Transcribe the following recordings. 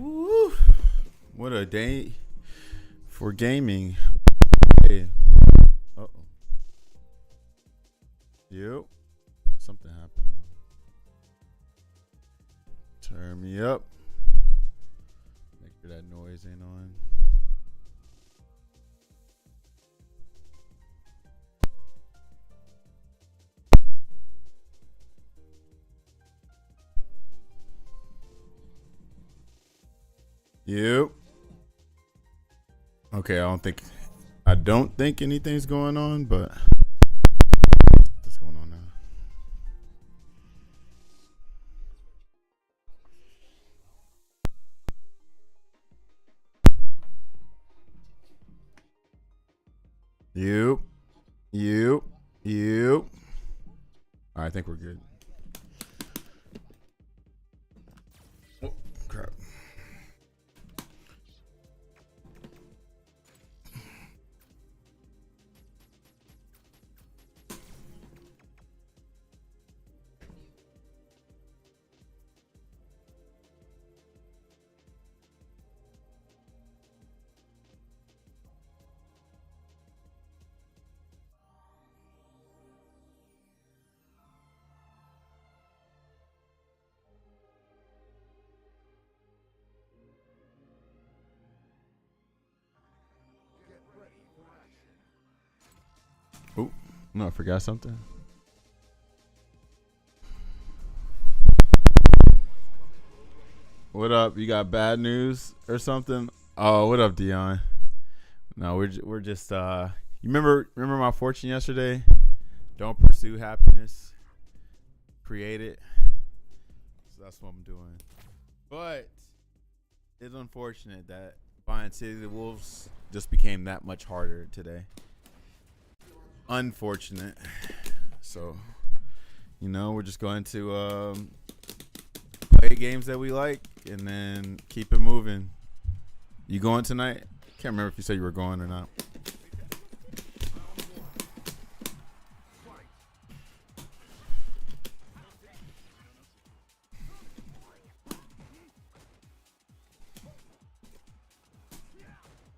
Woo. What a day for gaming. Hey. Uh-oh. Yep. Something happened. Turn me up. Make sure that noise ain't on. Yep. Okay, I don't think anything's going on, but what's going on now? Yep. Yep. Yep. I think we're good. Oh, crap. Oh, no, I forgot something. What up? You got bad news or something? Oh, what up, Dion? No, we're just you remember my fortune yesterday? Don't pursue happiness, create it. So that's what I'm doing. But it's unfortunate that buying City of the Wolves just became that much harder today. Unfortunate. So, we're just going to play games that we like and then keep it moving. You going tonight? Can't remember if you said you were going or not.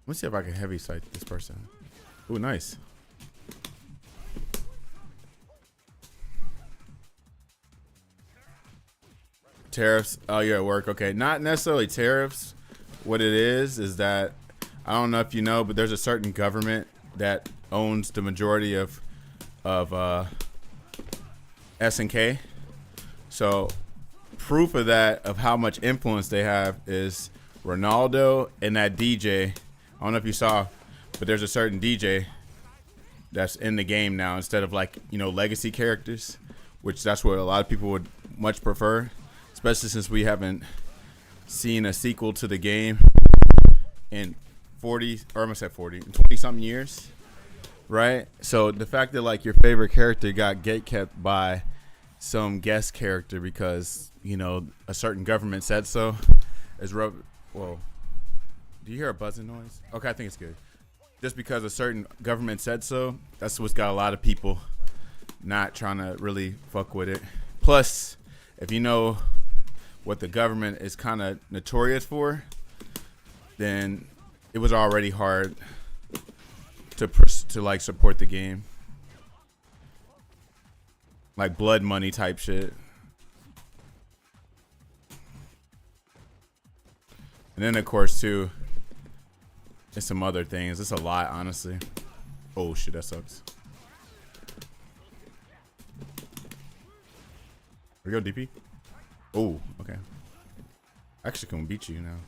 Let's see if I can heavy sight this person. Ooh, nice. Tariffs. Oh, you're at work. Okay. Not necessarily tariffs. What it is that I don't know if you know, but there's a certain government that owns the majority of SNK. So proof of that, of how much influence they have, is Ronaldo and that DJ. I don't know if you saw, but there's a certain DJ that's in the game now instead of legacy characters, which that's what a lot of people would much prefer. Especially since we haven't seen a sequel to the game in 20-something years, right? So the fact that your favorite character got gatekept by some guest character because a certain government said so is rub. Whoa, do you hear a buzzing noise? Okay, I think it's good. Just because a certain government said so, that's what's got a lot of people not trying to really fuck with it. Plus, if you know what the government is kind of notorious for, then it was already hard to support the game, like blood money type shit. And then of course too, there's some other things. It's a lot, honestly. Oh shit, that sucks. We go DP. Oh, okay. Actually, can beat you now.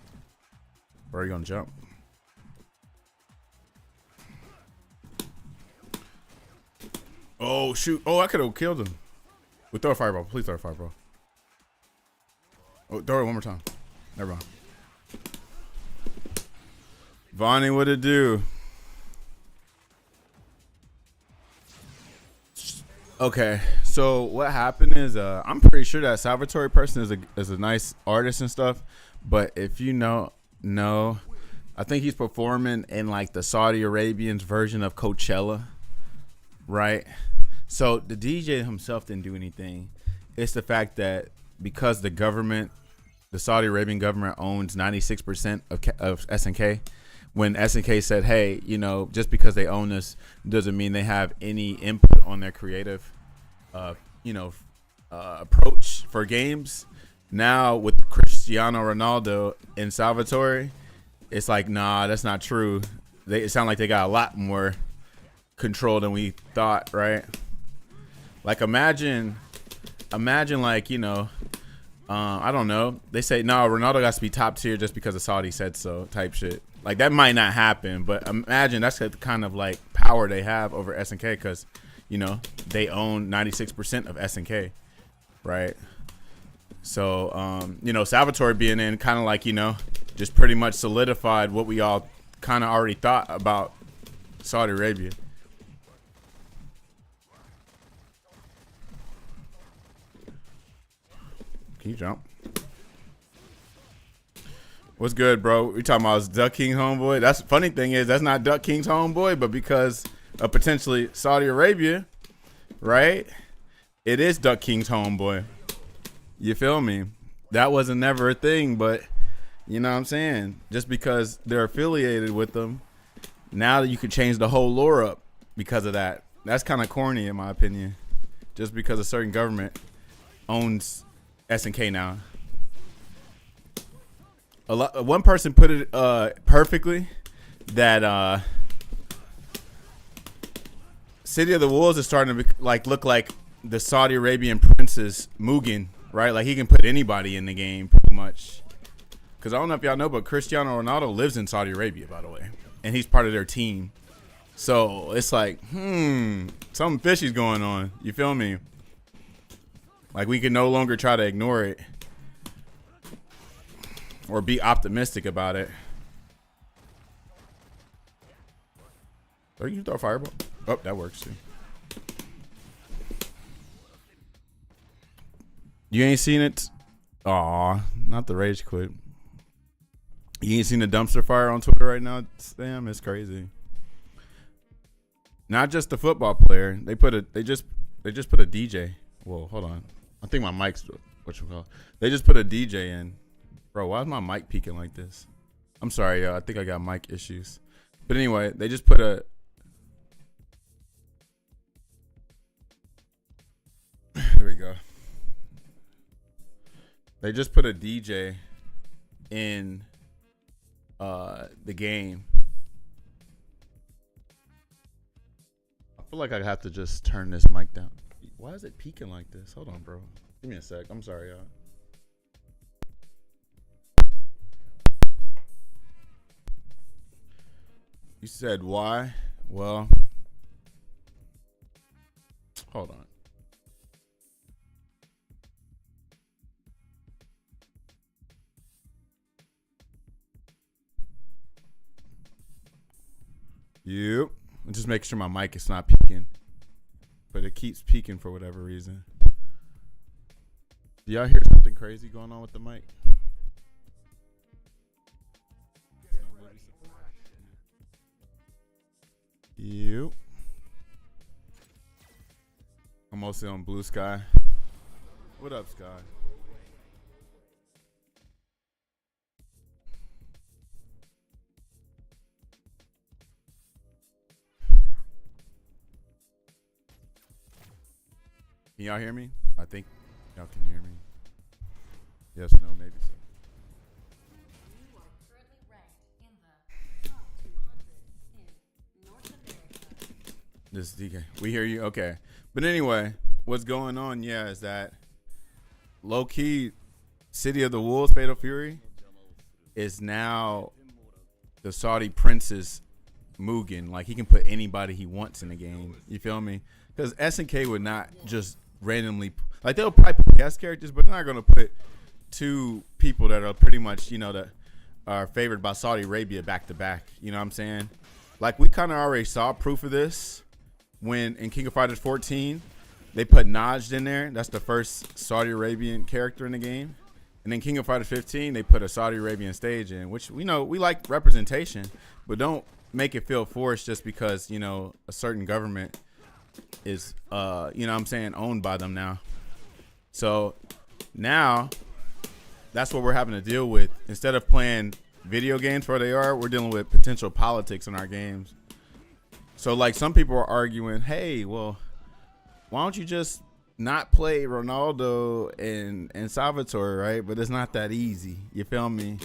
Or are you gonna jump? Oh shoot! Oh, I could have killed him. We throw a fireball. Please throw a fireball. Oh, throw it one more time. Never mind. Vonnie, what it do? Okay, so what happened is I'm pretty sure that Salvatore person is a nice artist and stuff, but if you know, I think he's performing in the Saudi Arabians version of Coachella, right? So the DJ himself didn't do anything. It's the fact that because the the Saudi Arabian government owns 96% of SNK. When SNK said, hey, just because they own this doesn't mean they have any input on their creative, approach for games. Now with Cristiano Ronaldo and Salvatore, it's like, nah, that's not true. It sounds like they got a lot more control than we thought, right? Like imagine like, I don't know. They say, no, Ronaldo got to be top tier just because the Saudi said so type shit. Like that might not happen, but imagine that's the kind of like power they have over SNK because, they own 96% of SNK, right? So, Salvatore being in kind of like, just pretty much solidified what we all kind of already thought about Saudi Arabia. Can you jump? What's good, bro? We talking about Duck King's homeboy. That's the funny thing is that's not Duck King's homeboy, but because of potentially Saudi Arabia, right? It is Duck King's homeboy. You feel me? That wasn't never a thing, but you know what I'm saying? Just because they're affiliated with them, now you could change the whole lore up because of that. That's kind of corny in my opinion. Just because a certain government owns SNK now. One person put it perfectly that City of the Wolves is starting to look like the Saudi Arabian prince's Mugen, right? Like he can put anybody in the game pretty much. Because I don't know if y'all know, but Cristiano Ronaldo lives in Saudi Arabia, by the way, and he's part of their team. So it's like, something fishy's going on. You feel me? Like we can no longer try to ignore it. Or be optimistic about it. Or you can throw a fireball. Oh, that works too. You ain't seen it? Aw, not the rage quit. You ain't seen the dumpster fire on Twitter right now? Damn, it's crazy. Not just the football player. They just put a DJ. Whoa, hold on. I think my mic's what you call. They just put a DJ in. Bro, why is my mic peaking like this? I'm sorry, y'all. I think I got mic issues. But anyway, they just put a... There we go. They just put a DJ in the game. I feel like I have to just turn this mic down. Why is it peaking like this? Hold on, bro. Give me a sec. I'm sorry, y'all. You said why? Well, hold on. Yep. I'm just making sure my mic is not peaking. But it keeps peaking for whatever reason. Do y'all hear something crazy going on with the mic? Yep. I'm mostly on Blue Sky. What up, Sky? Can y'all hear me? I think y'all can hear me. Yes, no, maybe so. You are currently ranked in the top 200 in North America. This DK. We hear you? Okay. But anyway, what's going on, is that low-key City of the Wolves, Fatal Fury, is now the Saudi prince's Mugen. Like, he can put anybody he wants in the game. You feel me? Because SNK would not just randomly... Like, they'll probably put guest characters, but they're not going to put two people that are pretty much, that are favored by Saudi Arabia back-to-back. You know what I'm saying? Like, we kind of already saw proof of this when in King of Fighters 14, they put Najd in there. That's the first Saudi Arabian character in the game. And then King of Fighters 15, they put a Saudi Arabian stage in, which we know we like representation, but don't make it feel forced just because, a certain government is, owned by them now. So now that's what we're having to deal with. Instead of playing video games for what they are, we're dealing with potential politics in our games. So like some people are arguing, hey, well, why don't you just not play Ronaldo and Salvatore, right? But it's not that easy. You feel me?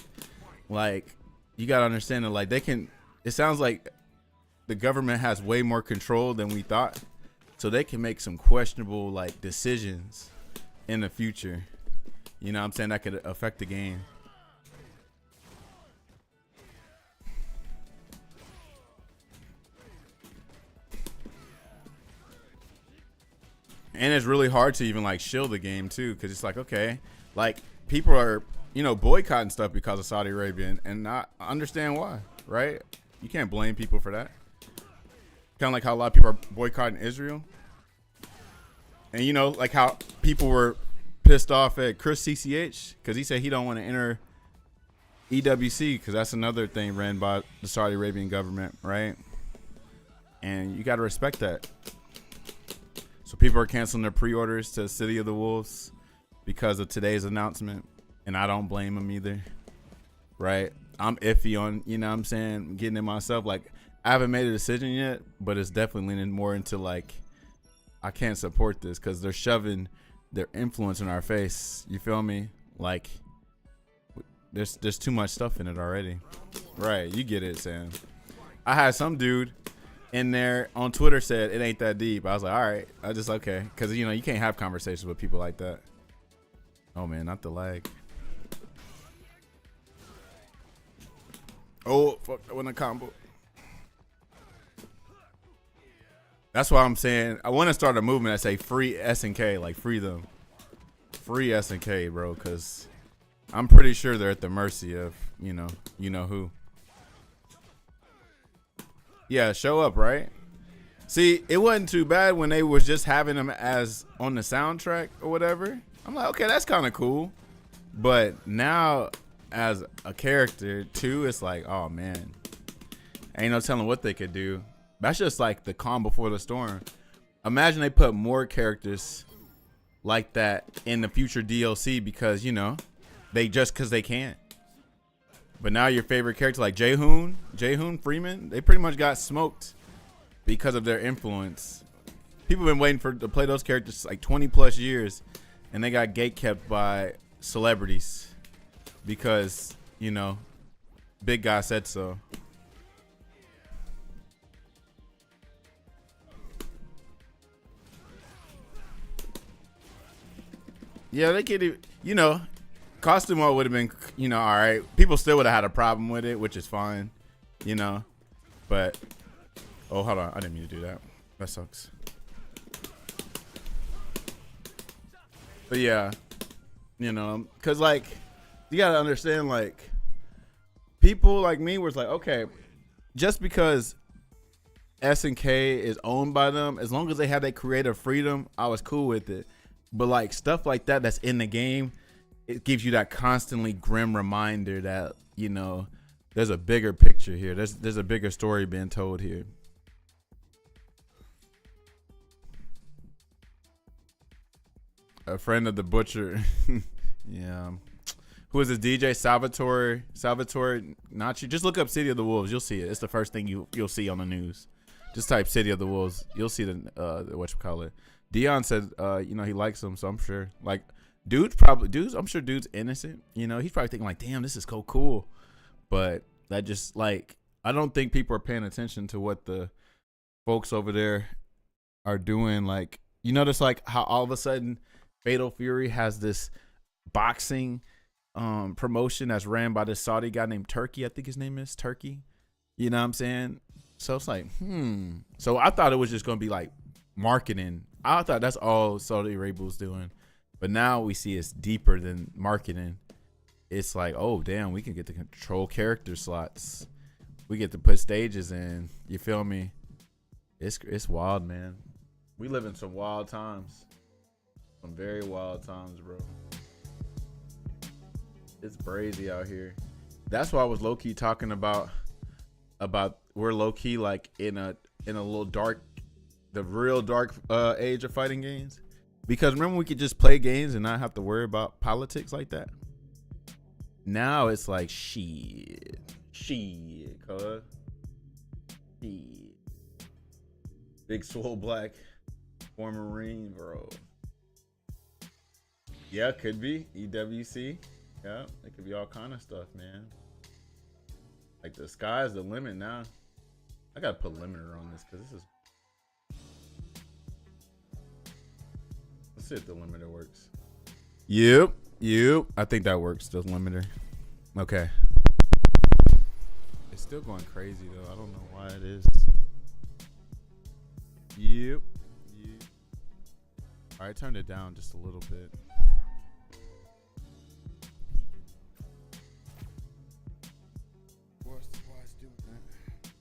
Like, you gotta understand that, like, they can. It sounds like the government has way more control than we thought, so they can make some questionable like decisions in the future. You know what I'm saying? That could affect the game. And it's really hard to even like shield the game too, because it's like, okay, like people are, you know, boycotting stuff because of Saudi Arabia, and not understand why, right? You can't blame people for that. Kind of like how a lot of people are boycotting Israel, and you know, like how people were pissed off at Chris CCH because he said he don't want to enter EWC because that's another thing ran by the Saudi Arabian government, right? And you got to respect that. So people are canceling their pre-orders to City of the Wolves because of today's announcement, and I don't blame them either, right? I'm iffy on, you know what I'm saying, getting it myself. Like, I haven't made a decision yet, but it's definitely leaning more into like, I can't support this because they're shoving their influence in our face. You feel me? Like, there's too much stuff in it already. Right, you get it, Sam. I had some dude in there on Twitter said it ain't that deep. I was like, all right. I just, okay. Because, you know, you can't have conversations with people like that. Oh, man, not the lag. Oh, fuck, I went a combo. That's why I'm saying I want to start a movement that say free SNK, like free them. Free SNK, bro, because I'm pretty sure they're at the mercy of, you know who. Yeah, show up, right? See, it wasn't too bad when they was just having them as on the soundtrack or whatever. I'm like, okay, that's kind of cool. But now as a character too, it's like, oh man, ain't no telling what they could do. That's just like the calm before the storm. Imagine they put more characters like that in the future DLC because, you know, because they can't. But now your favorite character like Jaehoon Freeman, they pretty much got smoked because of their influence. People have been waiting to play those characters like 20 plus years, and they got gatekept by celebrities because, you know, big guy said so. Yeah, they could, you know, costume art would have been, you know, all right. People still would have had a problem with it, which is fine, you know. But, oh, hold on. I didn't mean to do that. That sucks. But, yeah, you know, because, like, you got to understand, like, people like me was like, okay, just because SNK is owned by them, as long as they have that creative freedom, I was cool with it. But, like, stuff like that that's in the game, it gives you that constantly grim reminder that, you know, there's a bigger picture here. There's a bigger story being told here. A friend of the butcher. Yeah. Who is this DJ? Salvatore Nachi. Just look up City of the Wolves. You'll see it. It's the first thing you'll see on the news. Just type City of the Wolves. You'll see the whatchamacallit. Dion said, you know, he likes them, so I'm sure. Like, I'm sure dude's innocent. You know, he's probably thinking like, damn, this is so cool. But that just, like, I don't think people are paying attention to what the folks over there are doing. Like, you notice like how all of a sudden Fatal Fury has this boxing promotion that's ran by this Saudi guy named Turkey. I think his name is Turkey. You know what I'm saying? So it's like, So I thought it was just going to be like marketing. I thought that's all Saudi Arabia was doing. But now we see it's deeper than marketing. It's like, oh, damn, we can get to control character slots. We get to put stages in. You feel me? It's wild, man. We live in some wild times. Some very wild times, bro. It's crazy out here. That's why I was low-key talking about we're low-key like in a little dark, the real dark age of fighting games. Because remember we could just play games and not have to worry about politics like that? Now it's like shit, cuz. Shit. Big swole black former Marine, bro. Yeah, could be EWC. Yeah, it could be all kind of stuff, man. Like the sky's the limit now. I gotta put limiter on this because this is. Let's see if the limiter works. Yep. I think that works. The limiter. Okay. It's still going crazy though. I don't know why it is. Yep. All right, turned it down just a little bit. Why it's doing that?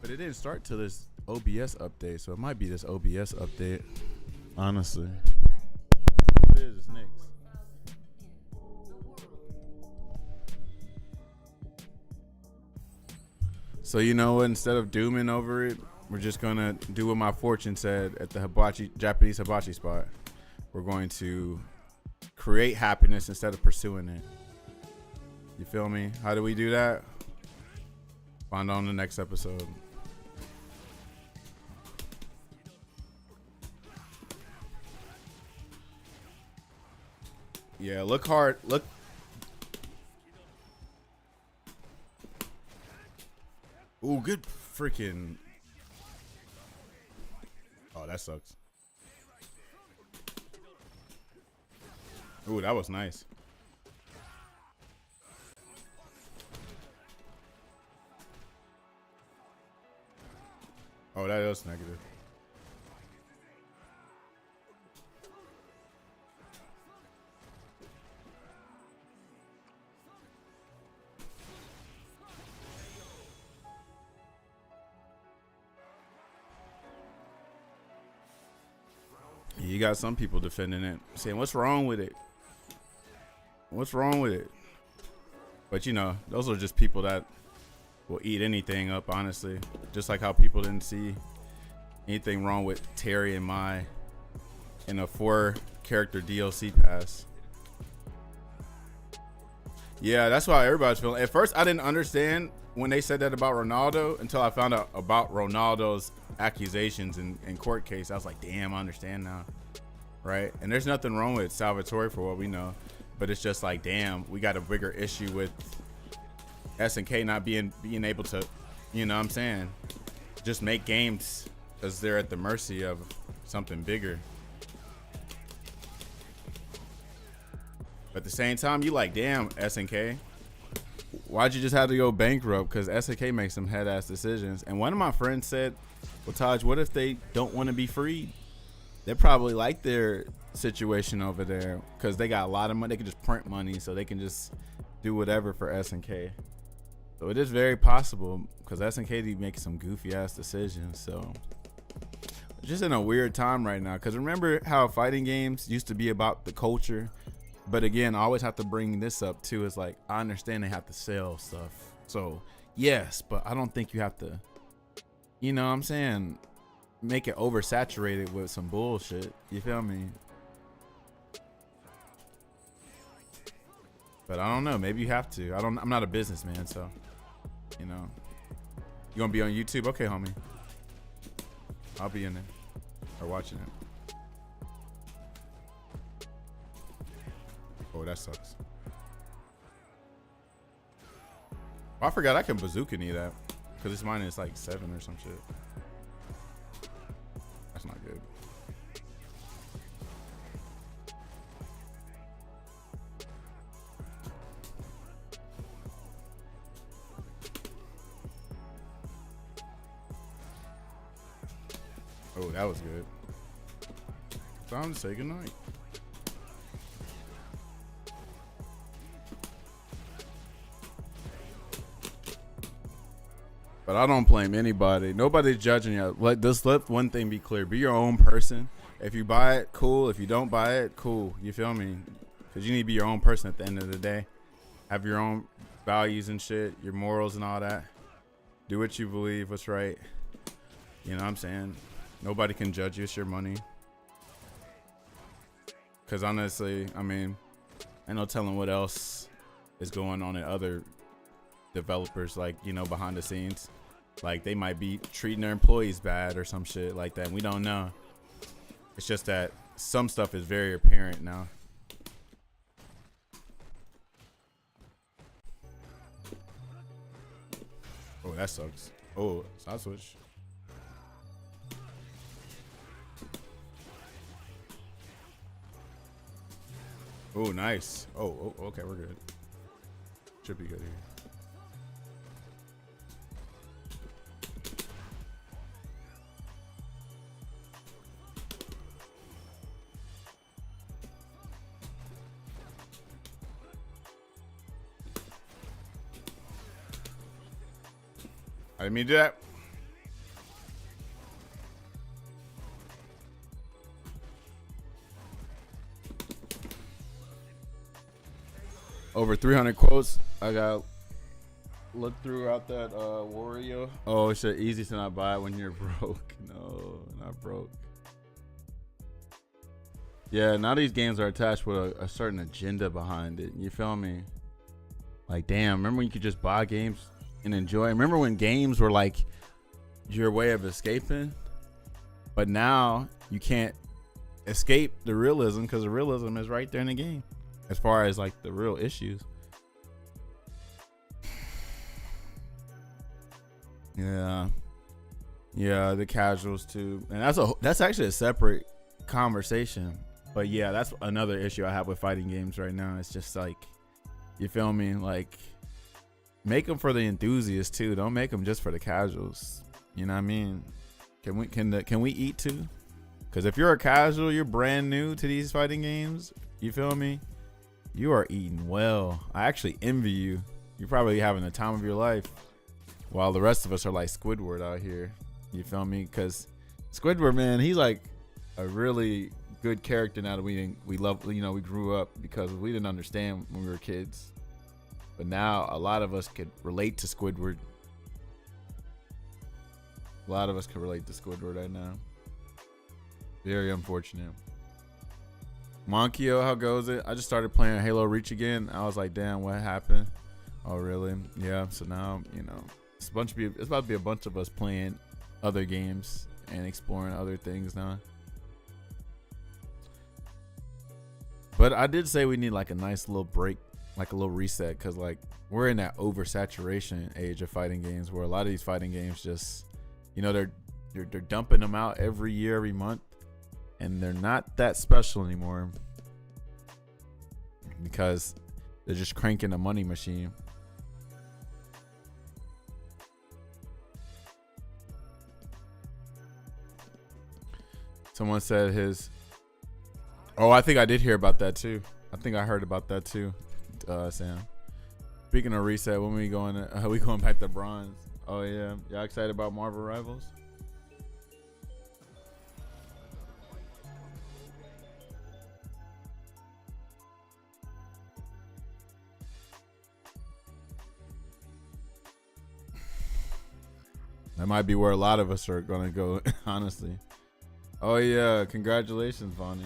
But it didn't start till this OBS update, so it might be this OBS update. Honestly. It is. It's Nick's. So you know what? Instead of dooming over it, we're just gonna do what my fortune said at the Japanese hibachi spot. We're going to create happiness instead of pursuing it. You feel me? How do we do that? Find out on the next episode. Yeah, look hard. Look. Ooh, good freaking. Oh, that sucks. Ooh, that was nice. Oh, that is negative. You got some people defending it, saying, "What's wrong with it? What's wrong with it?" But you know, those are just people that will eat anything up, honestly. Just like how people didn't see anything wrong with Terry and Mai in a 4-character DLC pass. Yeah, that's why everybody's feeling. At first, I didn't understand when they said that about Ronaldo until I found out about Ronaldo's accusations in court case. I was like, damn, I understand now. Right? And there's nothing wrong with Salvatore for what we know. But it's just like, damn, we got a bigger issue with SNK not being able to, you know what I'm saying, just make games because they're at the mercy of something bigger. But at the same time, you like, damn, SNK, why'd you just have to go bankrupt? Because SNK makes some head-ass decisions. And one of my friends said, well, Taj, what if they don't want to be freed? They probably like their situation over there because they got a lot of money. They can just print money, so they can just do whatever for SNK. So it is very possible because SNK makes some goofy-ass decisions. So just in a weird time right now. Because remember how fighting games used to be about the culture? But again, I always have to bring this up too. It's like, I understand they have to sell stuff. So yes, but I don't think you have to, you know what I'm saying, make it oversaturated with some bullshit. You feel me? But I don't know. Maybe you have to. I'm not a businessman, so, you know. You gonna be on YouTube? Okay, homie. I'll be in there or watching it. Oh, that sucks. Oh, I forgot I can bazooka knee that because this mine is like 7 or some shit. That's not good. Oh, that was good. Time to say goodnight. But I don't blame anybody. Nobody's judging you. Let one thing be clear. Be your own person. If you buy it, cool. If you don't buy it, cool. You feel me? Because you need to be your own person at the end of the day. Have your own values and shit, your morals and all that. Do what you believe, what's right. You know what I'm saying? Nobody can judge you. It's your money. Because honestly, I mean, ain't no telling what else is going on in other developers, like, you know, behind the scenes. Like they might be treating their employees bad or some shit like that. We don't know. It's just that some stuff is very apparent now. Oh, that sucks. Oh, side switch. Oh, nice. Oh, okay, we're good. Should be good here. I didn't mean to do that. Over 300 quotes. I got look throughout that Wario. Oh shit, easy to not buy when you're broke. No, not broke. Yeah, now these games are attached with a certain agenda behind it. You feel me? Like, damn, remember when you could just buy games and enjoy? Remember when games were like your way of escaping? But now you can't escape the realism because the realism is right there in the game. As far as like the real issues. Yeah. Yeah, the casuals too. And that's actually a separate conversation. But yeah, that's another issue I have with fighting games right now. It's just like, you feel me? Like, make them for the enthusiasts too. Don't make them just for the casuals. You know what I mean? Can we eat too? Because if you're a casual, you're brand new to these fighting games. You feel me? You are eating well. I actually envy you. You're probably having the time of your life, while the rest of us are like Squidward out here. You feel me? Because Squidward, man, he's like a really good character now that we love. You know, we grew up because we didn't understand when we were kids, but now a lot of us could relate to Squidward. A lot of us could relate to Squidward right now. Very unfortunate. Monkio, how goes it? I just started playing Halo Reach again. I was like, damn, what happened? Oh, really? Yeah. So now, you know, it's about to be a bunch of us playing other games and exploring other things now. But I did say we need like a nice little break, like a little reset, because like we're in that oversaturation age of fighting games where a lot of these fighting games just, you know, they're dumping them out every year, every month. And they're not that special anymore because they're just cranking a money machine. Someone said his. Oh, I think I did hear about that too. I think I heard about that too, Sam. Speaking of reset, when we going back to bronze? Oh yeah, y'all excited about Marvel Rivals? That might be where a lot of us are gonna go, honestly. Oh yeah, congratulations, Vonnie.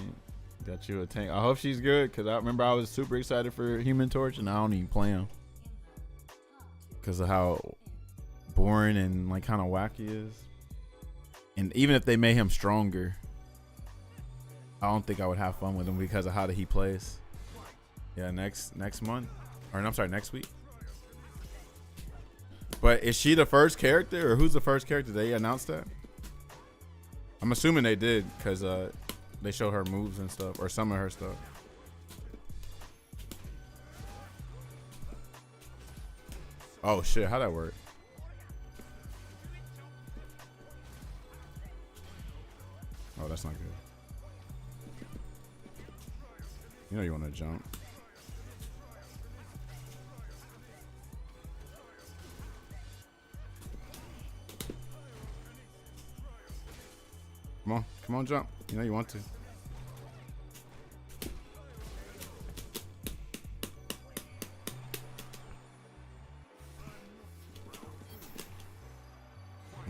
Got you a tank. I hope she's good, because I remember I was super excited for Human Torch, and I don't even play him because of how boring and like kind of wacky he is. And even if they made him stronger, I don't think I would have fun with him because of how he plays. Yeah, next month, or I'm sorry, next week. But is she the first character, or who's the first character? They announced that? I'm assuming they did, because they show her moves and stuff, or some of her stuff. Oh shit, how'd that work? Oh, that's not good. You know you want to jump. Come on, jump. You know you want to.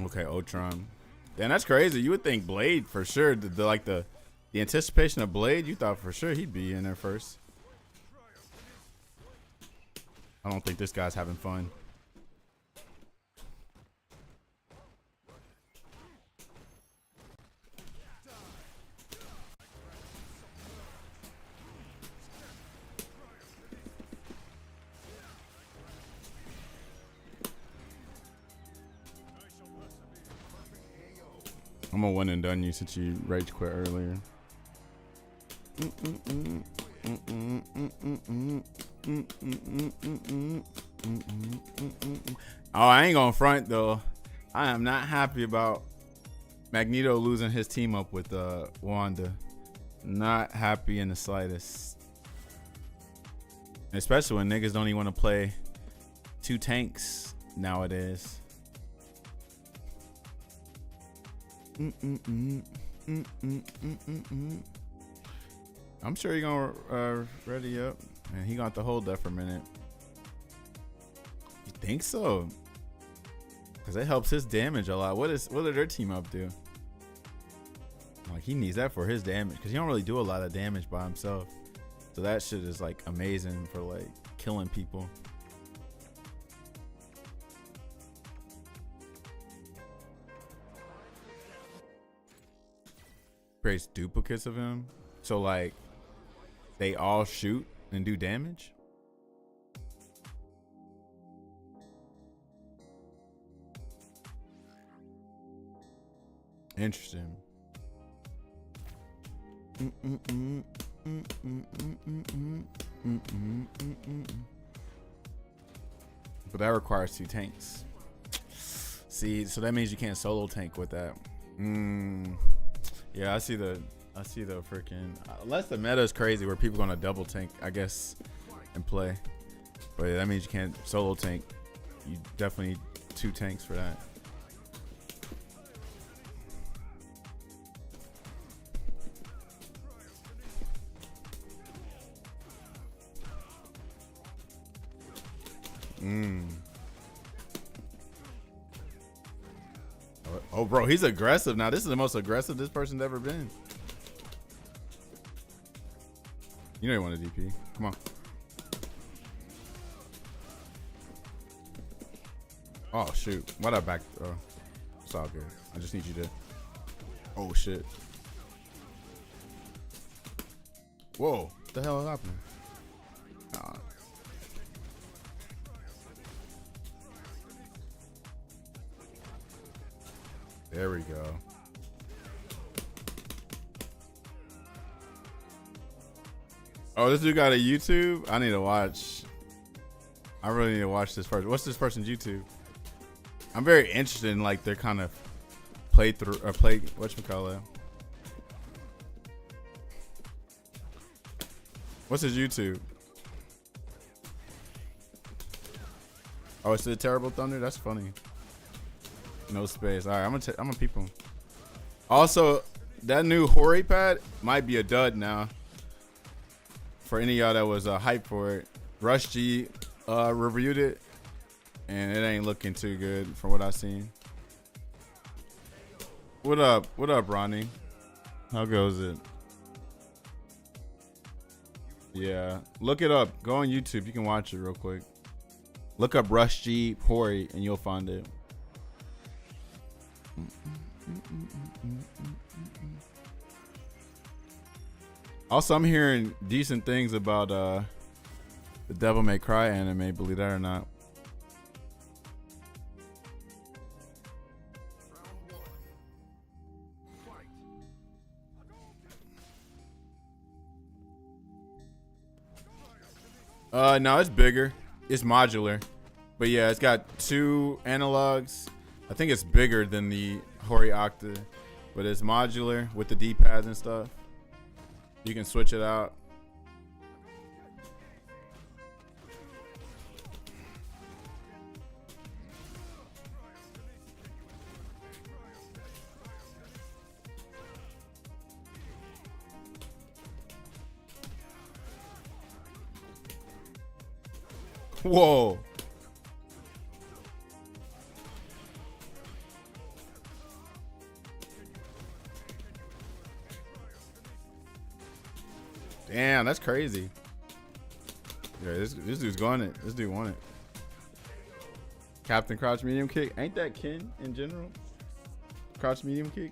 Okay, Ultron. Damn, that's crazy. You would think Blade for sure. The anticipation of Blade, you thought for sure he'd be in there first. I don't think this guy's having fun. I'm gonna one and done you since you rage quit earlier. Oh, I ain't gonna front though. I am not happy about Magneto losing his team up with Wanda. Not happy in the slightest. Especially when niggas don't even want to play 2 tanks nowadays. I'm sure you're gonna ready up, and he got to hold that for a minute. You think so? Because it helps his damage a lot. What did their team up do? Like, he needs that for his damage because he don't really do a lot of damage by himself. So that shit is like amazing for like killing people. Creates duplicates of him, so like they all shoot and do damage. Interesting. But that requires 2 tanks. See, so that means you can't solo tank with that. Yeah, I see the freaking, unless the meta is crazy where people gonna double tank, I guess, and play. But that means you can't solo tank. You definitely need 2 tanks for that. Oh, bro, he's aggressive now. This is the most aggressive this person's ever been. You know you want a DP. Come on. Oh, shoot. Why'd I back? It's all good. I just need you to... Oh, shit. Whoa. What the hell is happening? There we go. Oh, this dude got a YouTube? I need to watch. I really need to watch this person. What's this person's YouTube? I'm very interested in like their kind of playthrough or whatchamacallit. What's his YouTube? Oh, it's the Terrible Thunder? That's funny. No space. All right, I'm gonna peep him. Also, that new Hori pad might be a dud now. For any of y'all that was hyped for it, Rush G reviewed it, and it ain't looking too good from what I've seen. What up? What up, Ronnie? How goes it? Yeah, look it up. Go on YouTube. You can watch it real quick. Look up Rush G Hori, and you'll find it. Also, I'm hearing decent things about the Devil May Cry anime, believe that or not. No, it's bigger. It's modular. But yeah, it's got 2 analogs. I think it's bigger than the Hori Octa, but it's modular with the D-pads and stuff. You can switch it out. Whoa. Damn, that's crazy. Yeah, this dude's going it. This dude won it. Captain Crouch medium kick. Ain't that Ken in general? Crouch medium kick.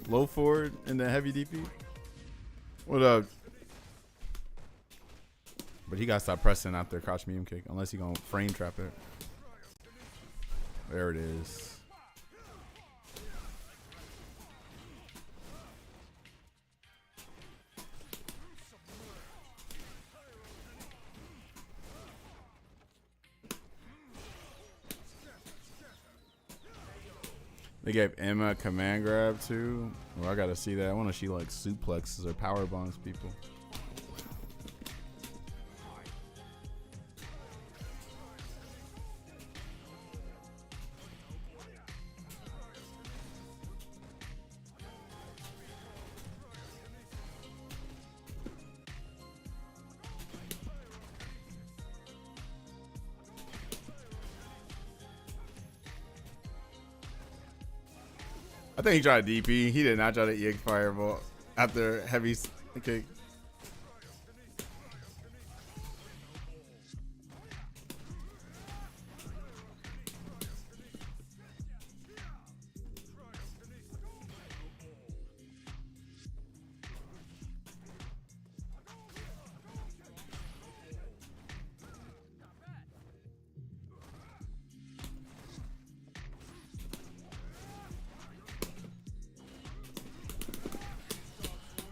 Low forward and then heavy DP. What up? But he got to stop pressing out there crouch medium kick unless he gonna frame trap it. There it is. They gave Emma a command grab too. Well, I gotta see that. I want to see like suplexes or power bombs people. I think he tried DP. He did not try to EX Fireball after heavy kick.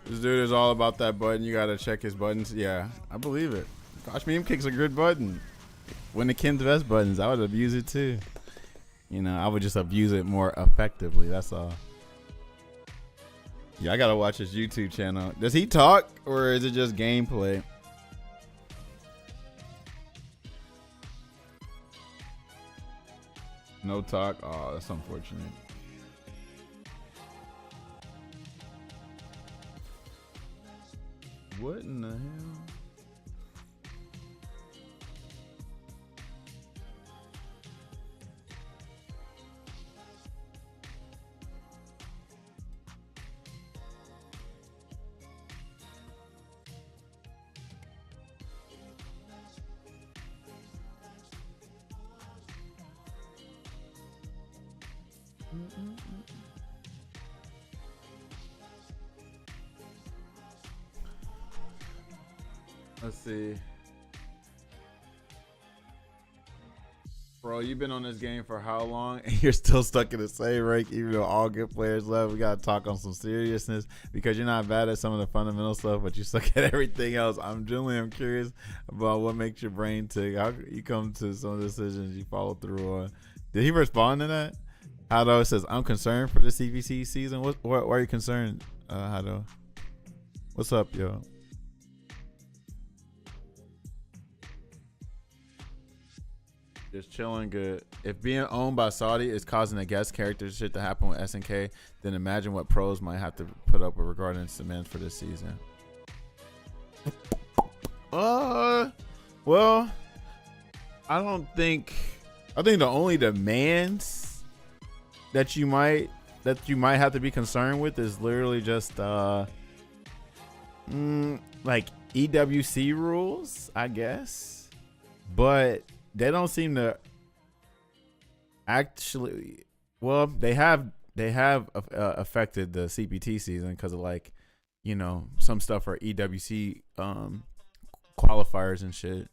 This dude is all about that button. You gotta check his buttons. Yeah, I believe it. Gosh, meme kick's a good button. One of Ken's best buttons. I would abuse it too. You know, I would just abuse it more effectively. That's all. Yeah, I gotta watch his YouTube channel. Does he talk or is it just gameplay? No talk. Oh, that's unfortunate. What in the hell? Let's see. Bro, you've been on this game for how long? And you're still stuck in the same rank, even though all good players left. We got to talk on some seriousness because you're not bad at some of the fundamental stuff, but you suck at everything else. I'm curious about what makes your brain tick. How you come to some decisions you follow through on. Did he respond to that? Hado says, I'm concerned for the CVC season. Why are you concerned, Hado? What's up, yo? Just chilling good. If being owned by Saudi is causing the guest character shit to happen with SNK, then imagine what pros might have to put up with regarding demands for this season. Well, I think the only demands that you might have to be concerned with is literally just like EWC rules, I guess. But they don't seem to actually. Well, they have affected the CPT season because of some stuff for EWC qualifiers and shit.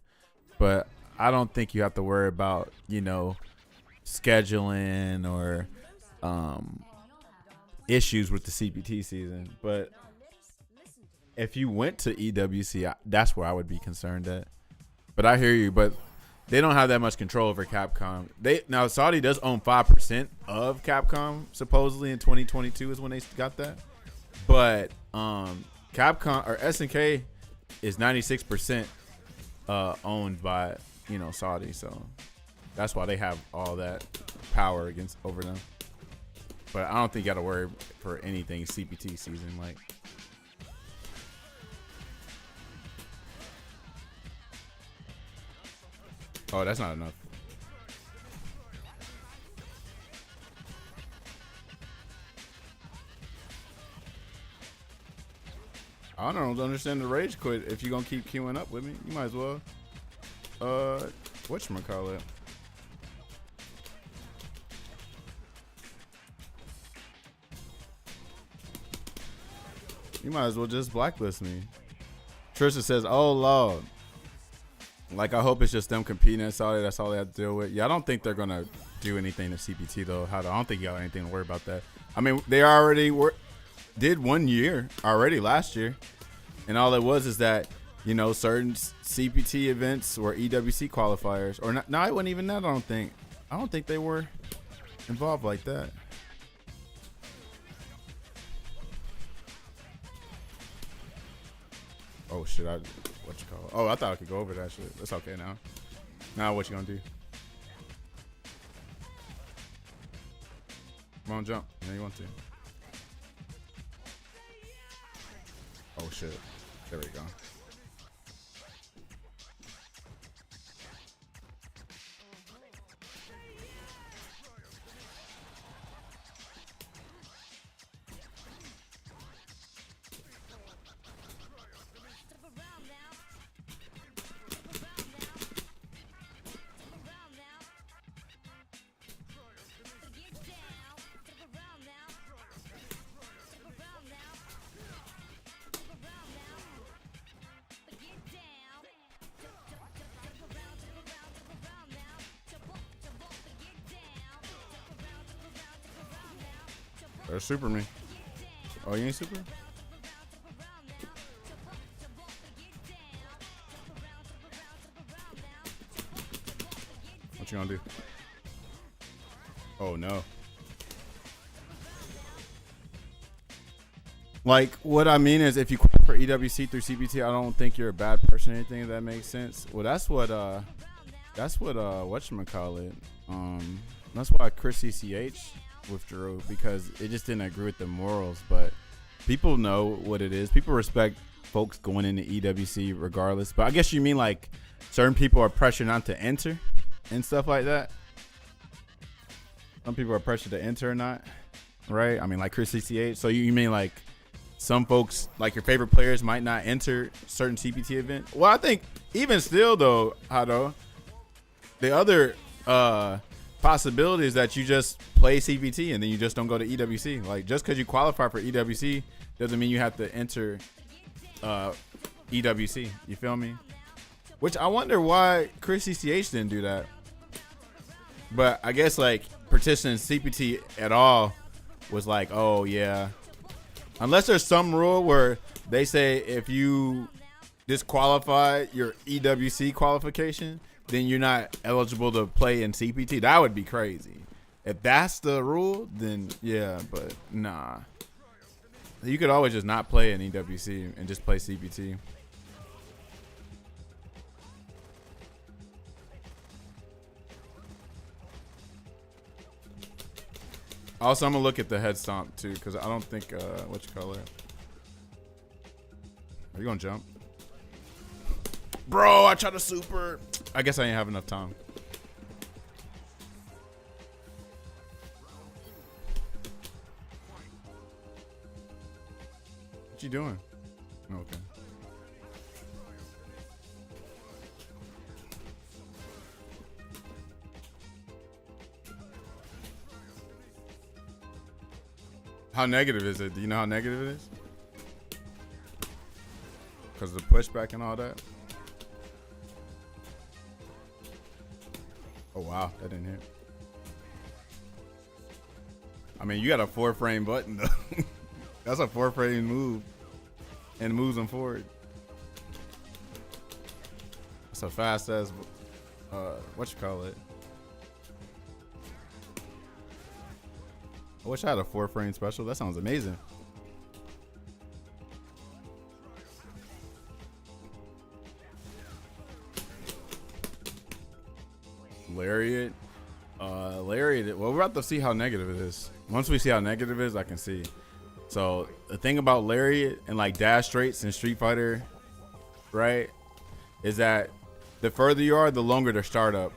But I don't think you have to worry about scheduling or issues with the CPT season. But if you went to EWC, that's where I would be concerned at. But I hear you. But they don't have that much control over Capcom. Now Saudi does own 5% of Capcom. Supposedly in 2022 is when they got that. But Capcom or SNK is 96% owned by Saudi. So that's why they have all that power over them. But I don't think you got to worry for anything CPT season like. Oh, that's not enough. I don't understand the rage quit. If you're gonna keep queuing up with me, you might as well. Whatchamacallit? You might as well just blacklist me. Trisha says, "Oh Lord." Like, I hope it's just them competing in Saudi. That's all they have to deal with. Yeah, I don't think they're gonna do anything to CPT though. I don't think you got anything to worry about that. I mean, they already did 1 year already last year, and all it was is that, you know, certain CPT events were EWC qualifiers, or not. No, it wasn't even that. I don't think they were involved like that. Oh shit! Oh, I thought I could go over that shit. That's okay now. Now what you gonna do? Come on, jump. Yeah, you want to. Oh shit! There we go. There's super me. Oh, you ain't super? What you gonna do? Oh no. Like, what I mean is, if you quit for EWC through CPT, I don't think you're a bad person or anything, if that makes sense. Well, that's what whatchamacallit. That's why Chris CCH withdrew, because it just didn't agree with the morals. But people know what it is. People respect folks going into EWC regardless. But I guess you mean like certain people are pressured not to enter and stuff like that. Some people are pressured to enter or not, right? I mean, like Chris CCH. So you mean like some folks, like your favorite players, might not enter certain CPT event? Well, I think even still though, Hado, the other possibility is that you just play CPT and then you just don't go to EWC. Like, just because you qualify for EWC doesn't mean you have to enter EWC. You feel me? Which I wonder why Chris CCH didn't do that. But I guess like participating in CPT at all was like, oh yeah. Unless there's some rule where they say if you disqualify your EWC qualification, then you're not eligible to play in CPT. That would be crazy. If that's the rule, then yeah, but nah. You could always just not play in EWC and just play CPT. Also, I'm gonna look at the head stomp too, because I don't think what you call it. Are you gonna jump? Bro, I tried to super. I guess I ain't have enough time. What you doing? Okay. How negative is it? Do you know how negative it is? Because of the pushback and all that? Oh, wow. That didn't hit. I mean, you got a 4-frame button, though. That's a 4-frame move. And moves them forward. That's a fast-ass, what you call it? I wish I had a 4-frame special. That sounds amazing. Lariat. Lariat. Well, we're about to see how negative it is. Once we see how negative it is, I can see. So the thing about Lariat and like dash straights in Street Fighter, right, is that the further you are, the longer the startup.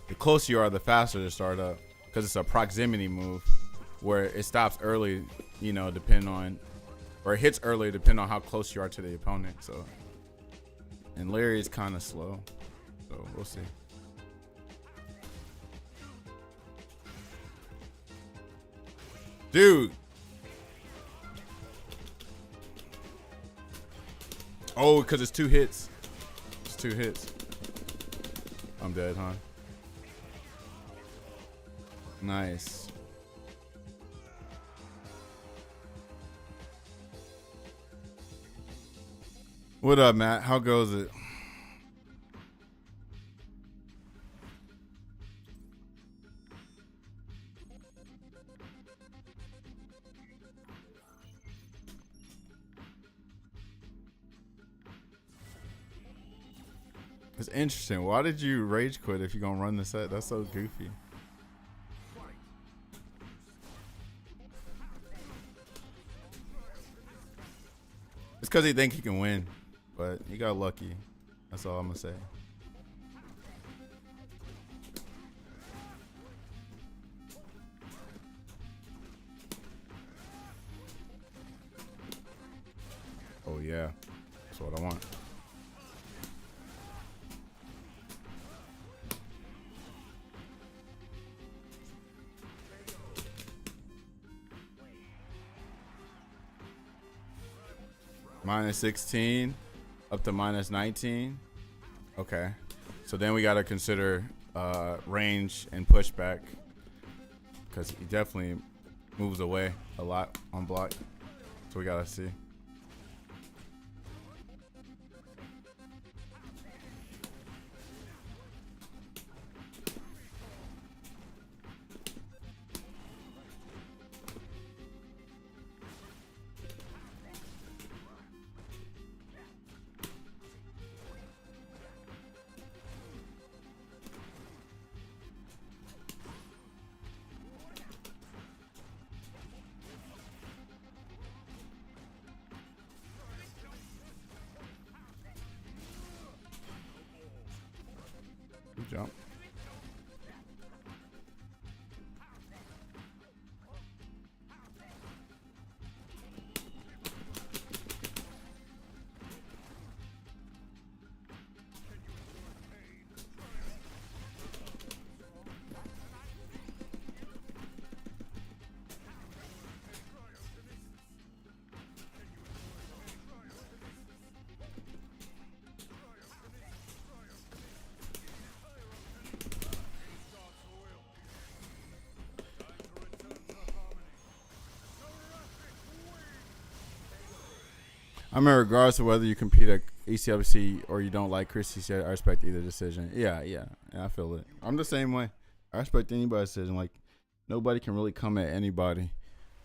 The closer you are, the faster the startup, because it's a proximity move where it stops early, you know, depending on or it hits earlier depending on how close you are to the opponent. So, and Larry is kind of slow, so we'll see. Dude. Oh, because it's 2 hits. It's 2 hits. I'm dead, huh? Nice. What up, Matt? How goes it? It's interesting. Why did you rage quit if you're gonna run the set? That's so goofy. It's because he think he can win, but he got lucky. That's all I'm gonna say. Oh yeah, that's what I want. Minus 16 up to minus 19. Okay. So then we got to consider range and pushback, because he definitely moves away a lot on block. So we got to see. Good jump. I mean, regardless of whether you compete at ECWC or you don't like Chris, said I respect either decision. Yeah, I feel it. I'm the same way. I respect anybody's decision. Like, nobody can really come at anybody,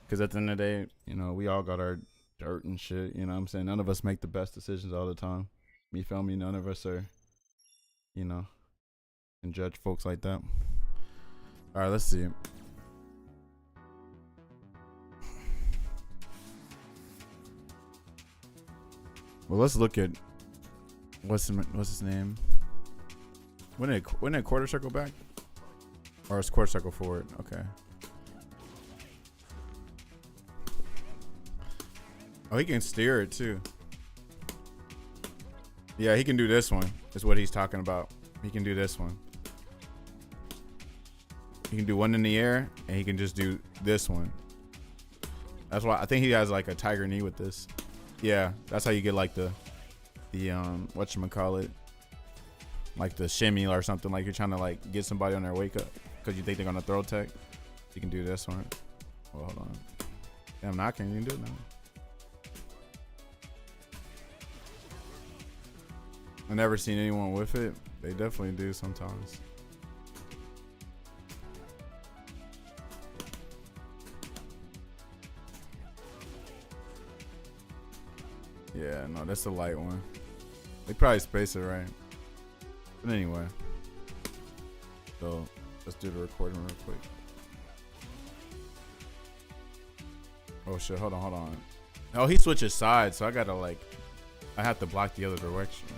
because at the end of the day, you know, we all got our dirt and shit. You know what I'm saying? None of us make the best decisions all the time. You feel me? None of us are, you know, can judge folks like that. All right, let's see. Well, let's look at what's his name. When it quarter circle back, or is quarter circle forward? Okay. Oh, he can steer it too. Yeah, he can do this one. Is what he's talking about. He can do this one. He can do one in the air, and he can just do this one. That's why I think he has like a tiger knee with this. Yeah, that's how you get like the whatchamacallit, like the shimmy or something. Like you're trying to like get somebody on their wake up because you think they're gonna throw tech. You can do this one. Well, hold on. Damn, knocking, you can do it now. I've never seen anyone with it. They definitely do sometimes. Yeah, no, that's the light one. They probably space it right. But anyway. So let's do the recording real quick. Oh shit, hold on. Oh, he switches sides, so I gotta like, I have to block the other direction.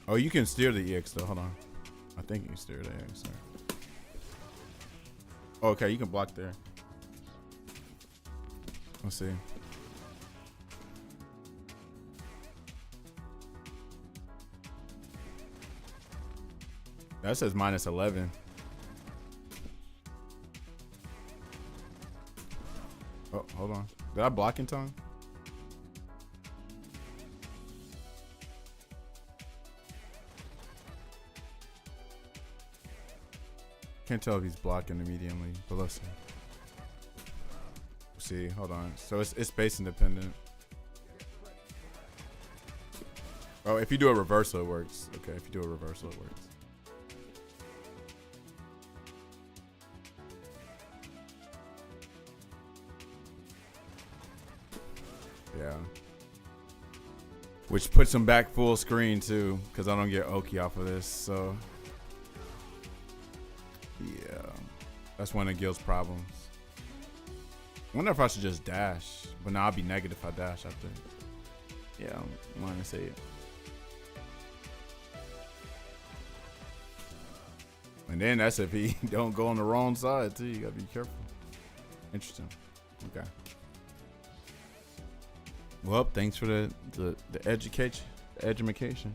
Oh, you can steer the EX though, hold on. I think you can steer the EX, sorry. Okay, you can block there. Let's see. That says -11. Oh, hold on. Did I block in tongue? Can't tell if he's blocking immediately, but let's see. See, hold on. So it's space independent. Oh, if you do a reversal, it works. Okay, if you do a reversal, it works. Yeah. Which puts him back full screen too, because I don't get Oki off of this. So yeah, that's one of Gil's problems. I wonder if I should just dash, but now I'll be negative if I dash after. Yeah, I'm -8. And then that's if he don't go on the wrong side too. You gotta be careful. Interesting. Okay. Well, thanks for the education, the education.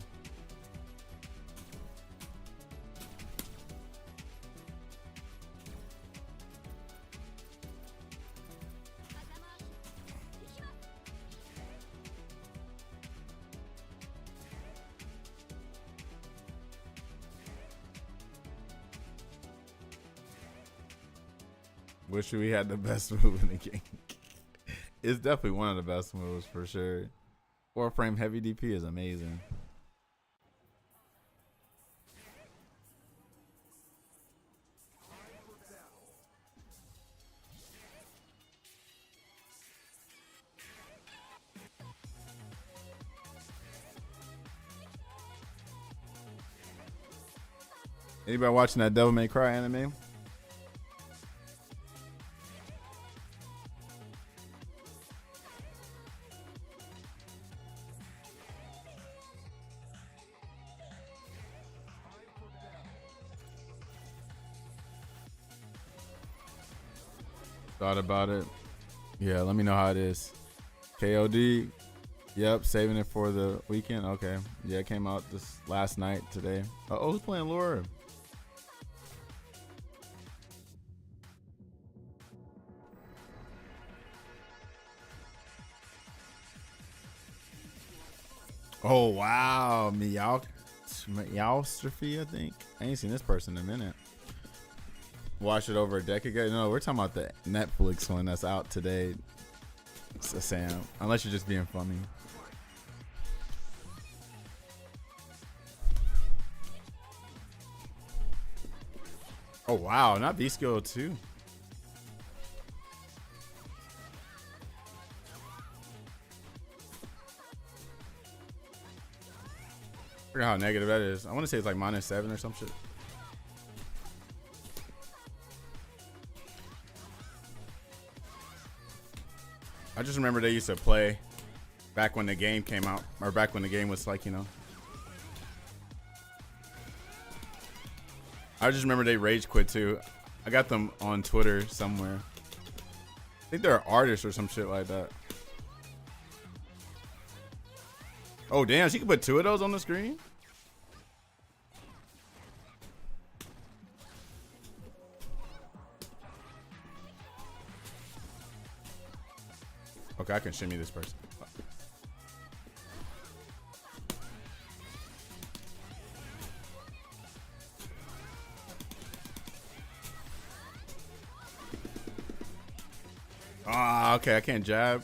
Wish we had the best move in the game. It's definitely one of the best moves for sure. 4-frame heavy DP is amazing. Anybody watching that Devil May Cry anime? Thought about it. Yeah, let me know how it is. KOD. Yep, saving it for the weekend. Okay. Yeah, it came out this last night today. Oh, who's playing Laura? Oh, wow. Meowstrophy, I think. I ain't seen this person in a minute. Watched it over a decade ago. No, we're talking about the Netflix one that's out today. So Sam, unless you're just being funny. Oh wow, not V-Skill too. I forgot how negative that is. I want to say it's like -7 or some shit. I just remember they used to play back when the game came out, or back when the game was like, you know. I just remember they rage quit too. I got them on Twitter somewhere. I think they're artists or some shit like that. Oh damn, she can put 2 of those on the screen? Okay, I can shimmy this person. Ah, okay, I can't jab.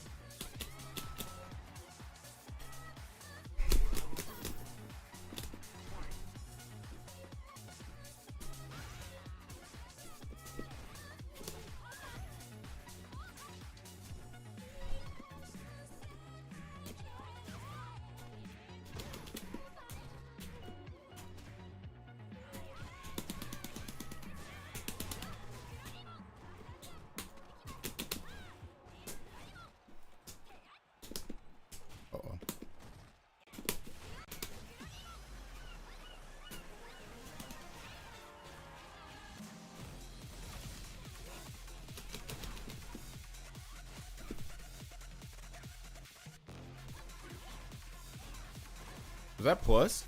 Is that plus?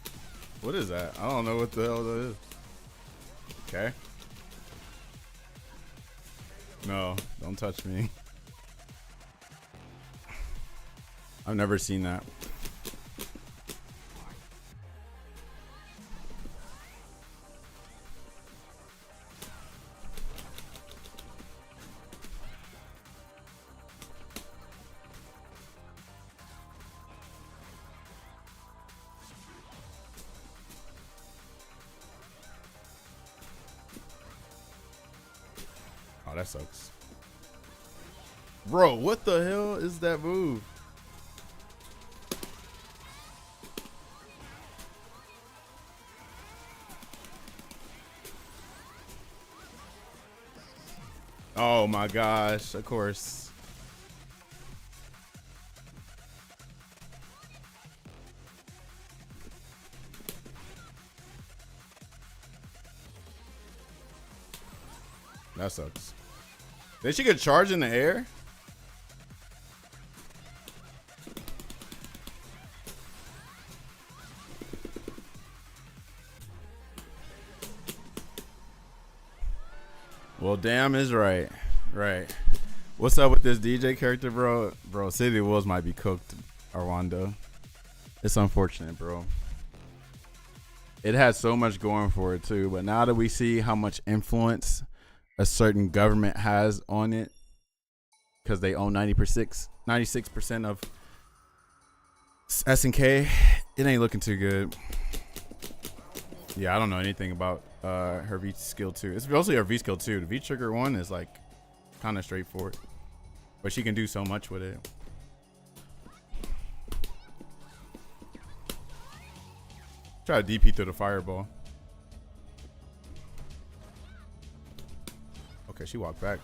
What is that? I don't know what the hell that is. Okay. No, don't touch me. I've never seen that. Oh, that sucks. Bro, what the hell is that move? Oh my gosh, of course. That sucks. Then she could charge in the air? Well, damn is right. Right. What's up with this DJ character, bro? Bro, City of Wolves might be cooked, Arwando. It's unfortunate, bro. It has so much going for it, too. But now that we see how much influence a certain government has on it, because they own 96% of SNK, it ain't looking too good. Yeah, I don't know anything about her V skill 2. It's mostly her V skill 2. The V trigger 1 is like kind of straightforward, but she can do so much with it. Try to DP through the fireball. Okay, she walked back.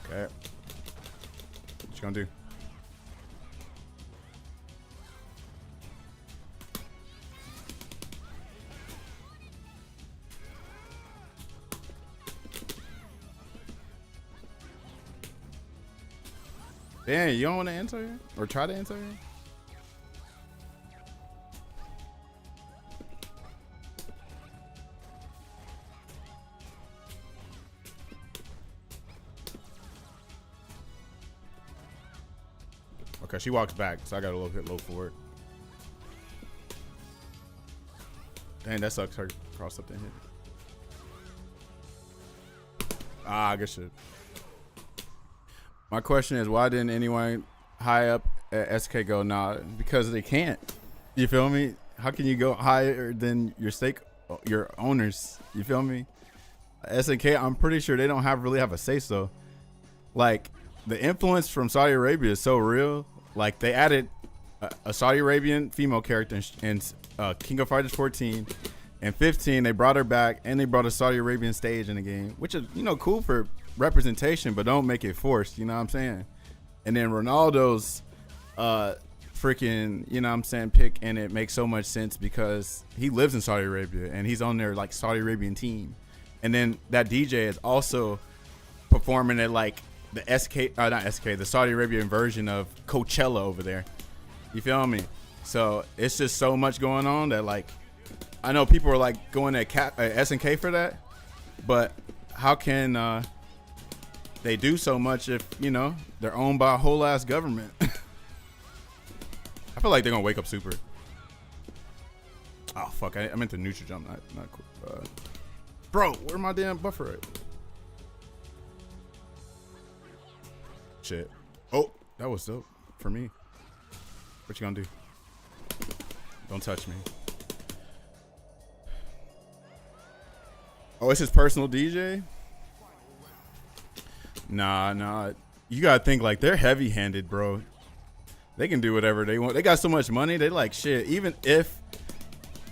Okay. What you gonna do? Damn, you don't want to answer her? Or try to answer her? Okay, she walks back, so I got a little bit low for it. Dang, that sucks. Her cross up the hit. Ah, good shit. My question is, why didn't anyone high up at SK go, nah? Because they can't. You feel me? How can you go higher than your owners? You feel me? SNK, I'm pretty sure they don't really have a say so. Like, the influence from Saudi Arabia is so real. Like, they added a Saudi Arabian female character in King of Fighters 14 and 15. They brought her back, and they brought a Saudi Arabian stage in the game, which is, you know, cool for representation, but don't make it forced. You know what I'm saying? And then Ronaldo's freaking, you know what I'm saying, pick, and it makes so much sense because he lives in Saudi Arabia and he's on their like Saudi Arabian team. And then that DJ is also performing at like the the Saudi Arabian version of Coachella over there. You feel me? So it's just so much going on that, like, I know people are like going at SNK for that, but how can they do so much if, you know, they're owned by a whole ass government? I feel like they're gonna wake up super. Oh fuck! I meant to neutral jump, not bro, where my damn buffer at? Shit. Oh, that was dope for me. What you gonna do? Don't touch me. Oh, it's his personal DJ? Nah. You gotta think, like, they're heavy-handed, bro. They can do whatever they want. They got so much money. They like shit. Even if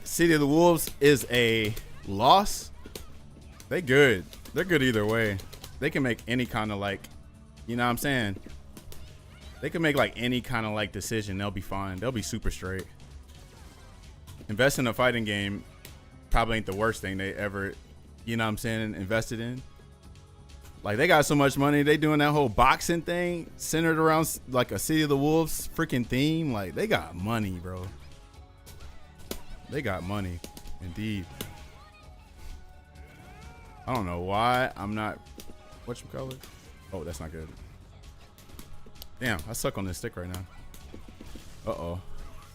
City of the Wolves is a loss, they good. They're good either way. They can make any kind of, like, you know what I'm saying? They can make like any kind of like decision. They'll be fine. They'll be super straight. Invest in a fighting game probably ain't the worst thing they ever, you know what I'm saying, invested in. Like they got so much money, they doing that whole boxing thing centered around like a City of the Wolves freaking theme. Like they got money, bro. They got money, indeed. I don't know why I'm not. Whatchamacallit? Oh, that's not good. Damn, I suck on this stick right now. Uh-oh.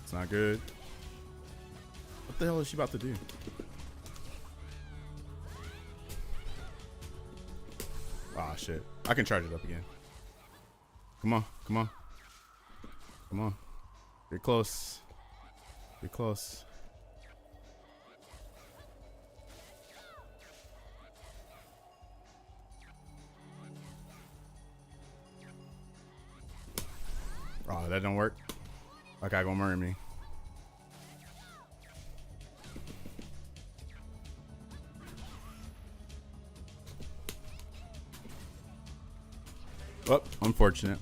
It's not good. What the hell is she about to do? Ah, shit. I can charge it up again. Come on. Come on. Come on. You're close. You're close. Oh, that don't work. That guy gonna murder me. Oh, unfortunate.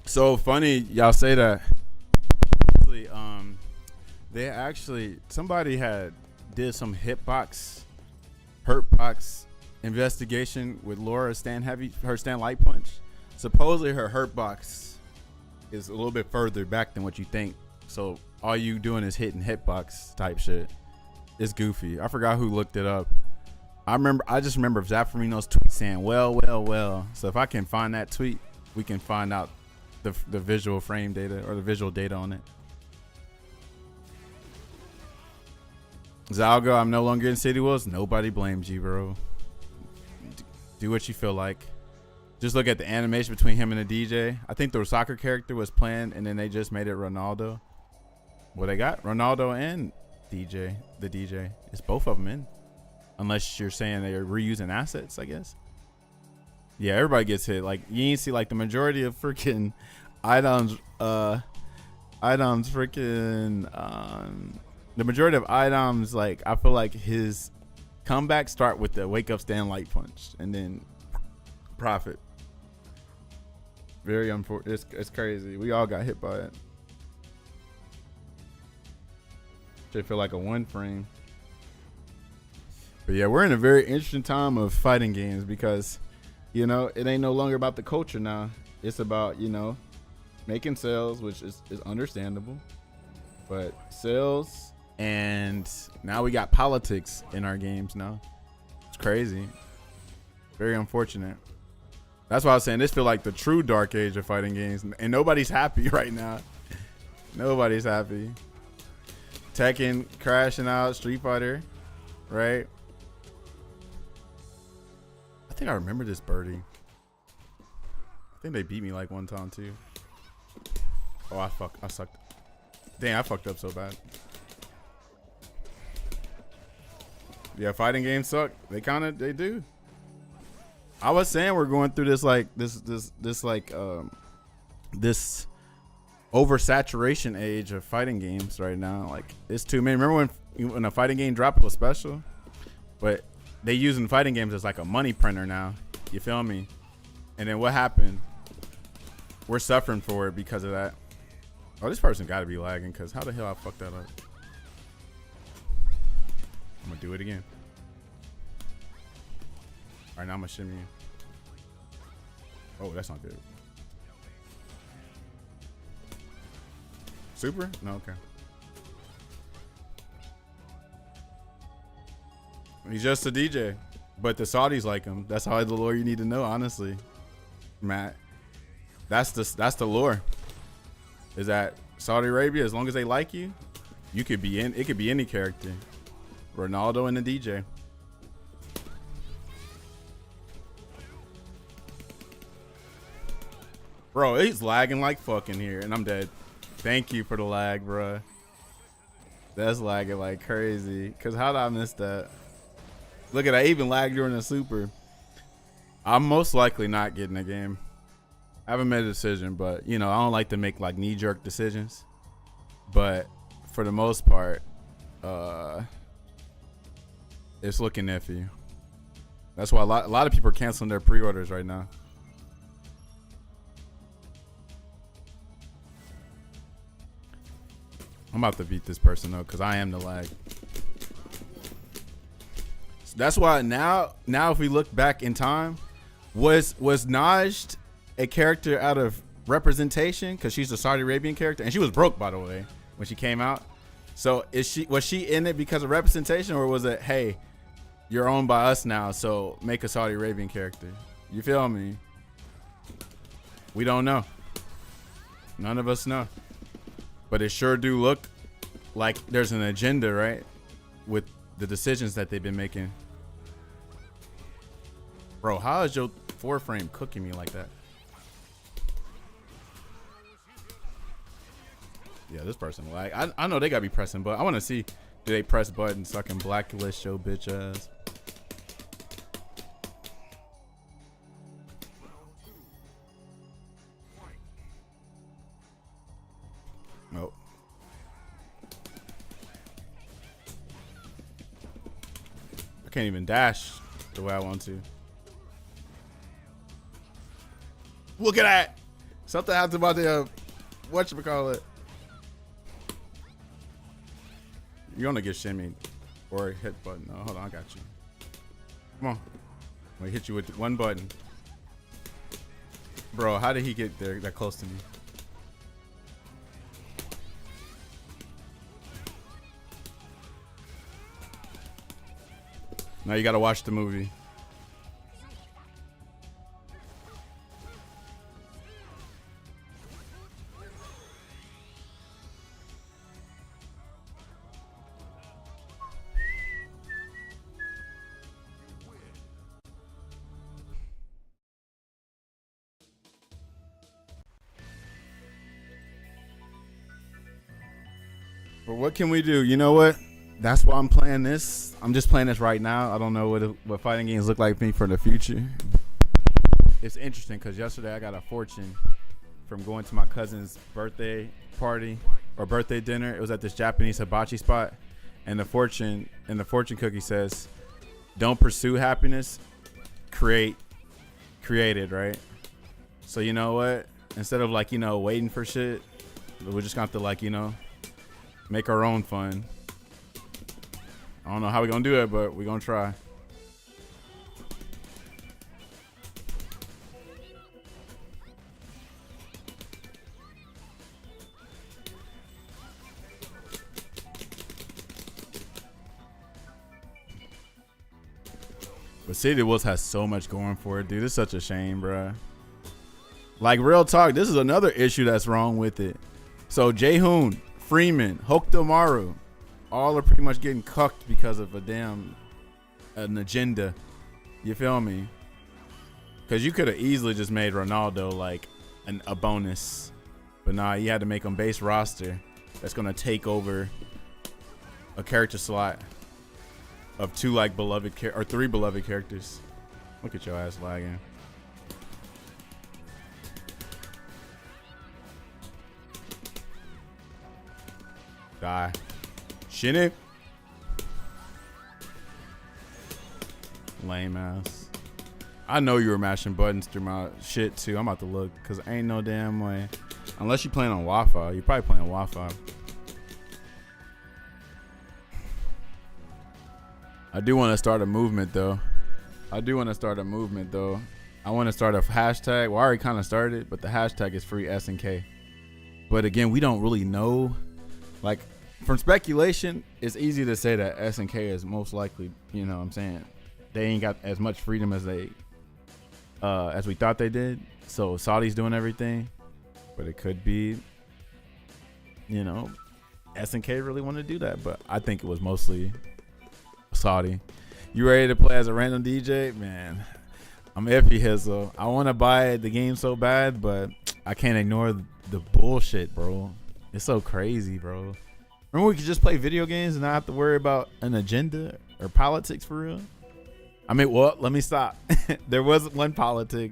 So funny y'all say that. They actually somebody had did some hurt box investigation with Laura her stand light punch. Supposedly her hurt box is a little bit further back than what you think. So all you doing is hitting hitbox type shit. It's goofy. I forgot who looked it up. I just remember Zaffarino's tweet saying, well. So if I can find that tweet, we can find out the visual frame data or the visual data on it. Zalgo, I'm no longer in City Wolves. Nobody blames you, bro. Do what you feel like. Just look at the animation between him and the DJ. I think the soccer character was playing, and then they just made it Ronaldo. Well, they got Ronaldo and DJ. The DJ. It's both of them in. Unless you're saying they're reusing assets, I guess. Yeah, everybody gets hit. Like, you ain't see, like, the majority of freaking items, the majority of items, like, I feel like his comebacks start with the wake up stand light punch and then profit. Very unfortunate. It's crazy. We all got hit by it. Should feel like a one frame. But yeah, we're in a very interesting time of fighting games because, you know, it ain't no longer about the culture now. It's about, you know, making sales, which is understandable. But sales, and now we got politics in our games now. It's crazy. Very unfortunate. That's why I was saying this feel like the true dark age of fighting games, and nobody's happy right now. Nobody's happy. Tekken crashing out, Street Fighter, right? I think I remember this birdie. I think they beat me like one time too. Oh, I sucked. Dang, I fucked up so bad. Yeah, fighting games suck. They do. I was saying we're going through this this oversaturation age of fighting games right now. Like, it's too many. Remember when a fighting game dropped, it was special, but they using fighting games as like a money printer now. You feel me? And then what happened? We're suffering for it because of that. Oh, this person got to be lagging, because how the hell I fucked that up? I'm gonna do it again. All right, now I'm gonna shimmy. Oh, that's not good. Super? No, okay. He's just a DJ, but the Saudis like him. That's how the lore you need to know, honestly, Matt. That's the lore. Is that Saudi Arabia? As long as they like you, you could be in. It could be any character. Ronaldo and the DJ. Bro, he's lagging like fucking here, and I'm dead. Thank you for the lag, bro. That's lagging like crazy. Cause how did I miss that? Look at that, I even lagged during the super. I'm most likely not getting a game. I haven't made a decision, but you know, I don't like to make like knee-jerk decisions. But for the most part, it's looking iffy. That's why a lot of people are canceling their pre-orders right now. I'm about to beat this person though, because I am the lag. That's why now if we look back in time, was Najd a character out of representation because she's a Saudi Arabian character and she was broke, by the way, when she came out. So was she in it because of representation, or was it, hey, you're owned by us now, so make a Saudi Arabian character? You feel me? We don't know. None of us know. But it sure do look like there's an agenda, right? With the decisions that they've been making. Bro, how is your 4-frame cooking me like that? Yeah, this person, like, I know they gotta be pressing, but I want to see, do they press buttons so I can blacklist your bitch ass? Nope. I can't even dash the way I want to. Look at that! Something happened about the, whatchamacallit. You're gonna get shimmied or hit button. Oh, hold on, I got you. Come on. I'm gonna hit you with one button. Bro, how did he get there that close to me? Now you gotta watch the movie. But what can we do? You know what? That's why I'm playing this. I'm just playing this right now. I don't know what fighting games look like for me for the future. It's interesting because yesterday I got a fortune from going to my cousin's birthday party or birthday dinner. It was at this Japanese hibachi spot, and the fortune cookie says, "Don't pursue happiness, create it." Right? So you know what? Instead of like, waiting for shit, we're just gonna have to, like, make our own fun. I don't know how we're gonna do it, but we're gonna try. But City of Wolves has so much going for it, dude. It's such a shame, bruh. Like, real talk, this is another issue that's wrong with it. So Jaehoon, Freeman, Hokutomaru, all are pretty much getting cucked because of an agenda. You feel me? Because you could have easily just made Ronaldo like a bonus, but nah, you had to make him base roster. That's gonna take over a character slot of 2 like beloved or 3 beloved characters. Look at your ass lagging. Die. Shinny. Lame ass. I know you were mashing buttons through my shit too. I'm about to look because ain't no damn way. Unless you're playing on Wi-Fi. You're probably playing Wi-Fi. I do want to start a movement though. I want to start a hashtag. Well, I already kind of started, but the hashtag is free SNK. But again, we don't really know. Like, from speculation, it's easy to say that SNK is most likely, you know what I'm saying, they ain't got as much freedom as we thought they did. So Saudi's doing everything, but it could be, SNK really want to do that, but I think it was mostly Saudi. You ready to play as a random DJ? Man, I'm iffy, Hizzle. I want to buy the game so bad, but I can't ignore the bullshit, bro. It's so crazy, bro. Remember we could just play video games and not have to worry about an agenda or politics for real? I mean, well, let me stop. There was one politic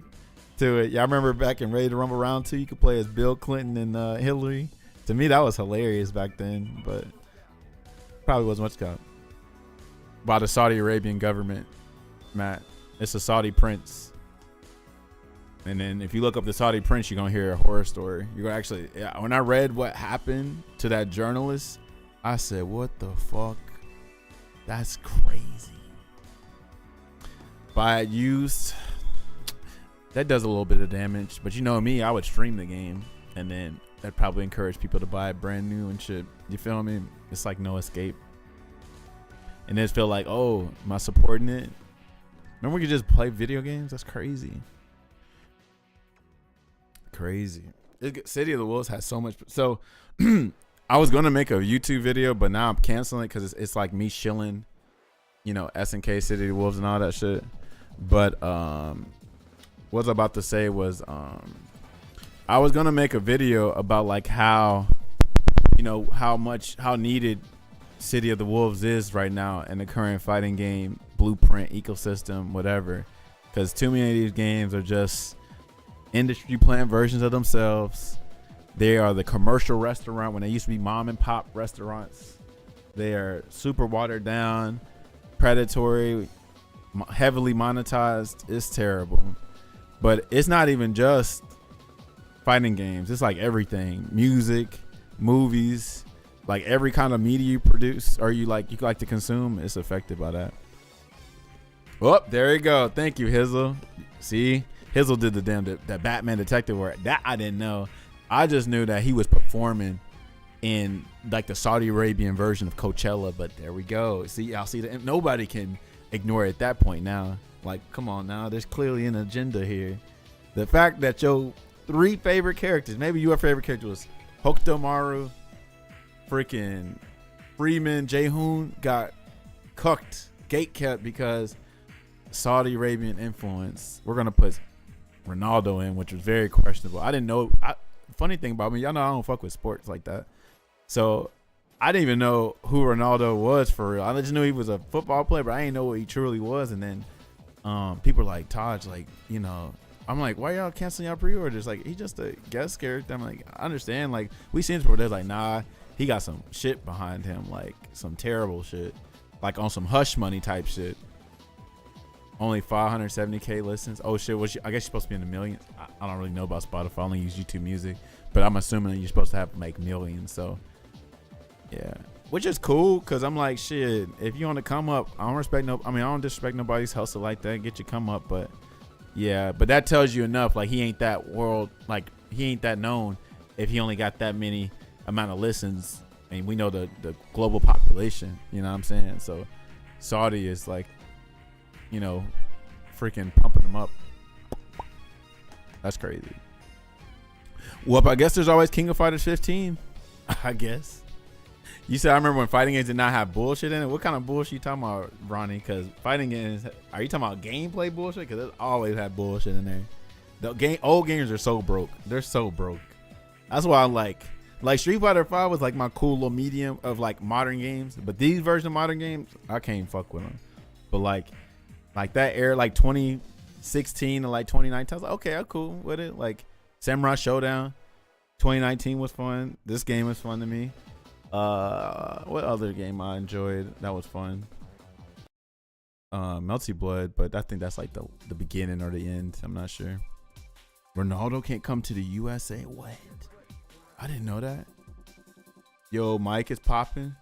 to it. Y'all remember back in Ready to Rumble Round 2, you could play as Bill Clinton and Hillary? To me, that was hilarious back then, but probably wasn't much count. By the Saudi Arabian government, Matt. It's a Saudi prince. And then if you look up the Saudi prince, you're going to hear a horror story. You're going to actually, when I read what happened to that journalist, I said, what the fuck? That's crazy. buy it used. That does a little bit of damage, but you know me, I would stream the game, and then that'd probably encourage people to buy it brand new and shit. You feel me? It's like no escape. And then feel like, oh, am I supporting it? Remember we could just play video games? That's crazy. Crazy. City of the Wolves has so much. So I was gonna make a YouTube video, but now I'm canceling it because it's like me shilling, you know, SNK City of the Wolves and all that shit. But what I was about to say was I was gonna make a video about like how, you know, how needed City of the Wolves is right now in the current fighting game blueprint ecosystem, whatever. Because too many of these games are just industry plant versions of themselves. They are the commercial restaurant when they used to be mom and pop restaurants. They are super watered down, predatory, heavily monetized. It's terrible. But it's not even just fighting games. It's like everything. Music, movies, like every kind of media you produce or you like to consume, it's affected by that. Oh, there you go. Thank you, Hizzle. See? Hizzle did the damn that Batman detective work. That I didn't know. I just knew that he was performing in like the Saudi Arabian version of Coachella, but there we go. See, I'll see that nobody can ignore it at that point now. Like, come on now. There's clearly an agenda here. The fact that your 3 favorite characters, maybe your favorite character was Hokuto Maru, freaking Freeman, Jae-hoon got cooked, gatekept because Saudi Arabian influence. We're going to put Ronaldo in, which was very questionable. I didn't know. Funny thing about me, y'all know I don't fuck with sports like that. So I didn't even know who Ronaldo was for real. I just knew he was a football player, but I didn't know what he truly was. And then people were like, Taj, like, you know, I'm like, why y'all canceling y'all pre-orders? Like, he's just a guest character. I'm like, I understand. Like, we seen for there's like, nah, he got some shit behind him, like some terrible shit, like on some hush money type shit. Only 570K listens. Oh shit, I guess you're supposed to be in the millions. I don't really know about Spotify. I only use YouTube Music, but I'm assuming that you're supposed to have like millions. So yeah, which is cool because I'm like, shit. If you want to come up, I don't disrespect nobody's hustle like that. Get your come up, but yeah, but that tells you enough. Like he ain't that he ain't that known if he only got that many amount of listens. And we know the global population. You know what I'm saying? So Saudi is like, you know, freaking pumping them up. That's crazy. Well, I guess there's always King of Fighters 15. I guess. You said I remember when fighting games did not have bullshit in it. What kind of bullshit you talking about, Ronnie? Because fighting games, are you talking about gameplay bullshit? Because it always had bullshit in there. The old games are so broke. They're so broke. That's why I like Street Fighter 5 was like my cool little medium of like modern games. But these versions of modern games, I can't fuck with them. But like that era, like 2016 to like 2019, I was like, okay, I'm cool with it. Like Samurai Showdown 2019 was fun. This game was fun to me. What other game I enjoyed that was fun? Melty Blood, but I think that's like the beginning or the end. I'm not sure. Ronaldo can't come to the USA. What? I didn't know that. Yo, Mike is popping.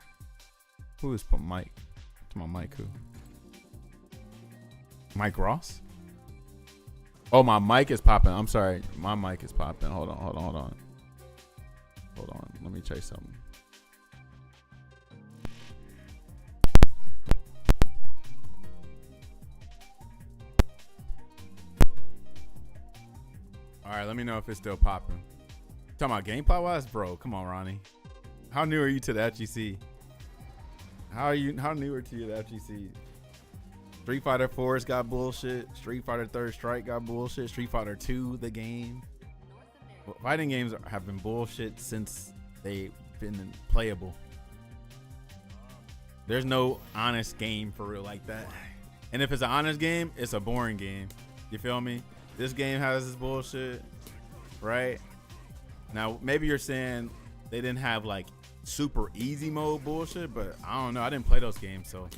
Who is Mike? To my Mike, who? Mike Ross? Oh, my mic is popping. I'm sorry. My mic is popping. Hold on. Let me try something. All right, let me know if it's still popping. Talking about gameplay wise, bro. Come on, Ronnie. How new are you to the FGC? How new are you to the FGC? Street Fighter 4's got bullshit. Street Fighter 3rd Strike got bullshit. Street Fighter 2, the game. Fighting games have been bullshit since they've been playable. There's no honest game for real like that. And if it's an honest game, it's a boring game. You feel me? This game has this bullshit, right? Now, maybe you're saying they didn't have like super easy mode bullshit, but I don't know. I didn't play those games, so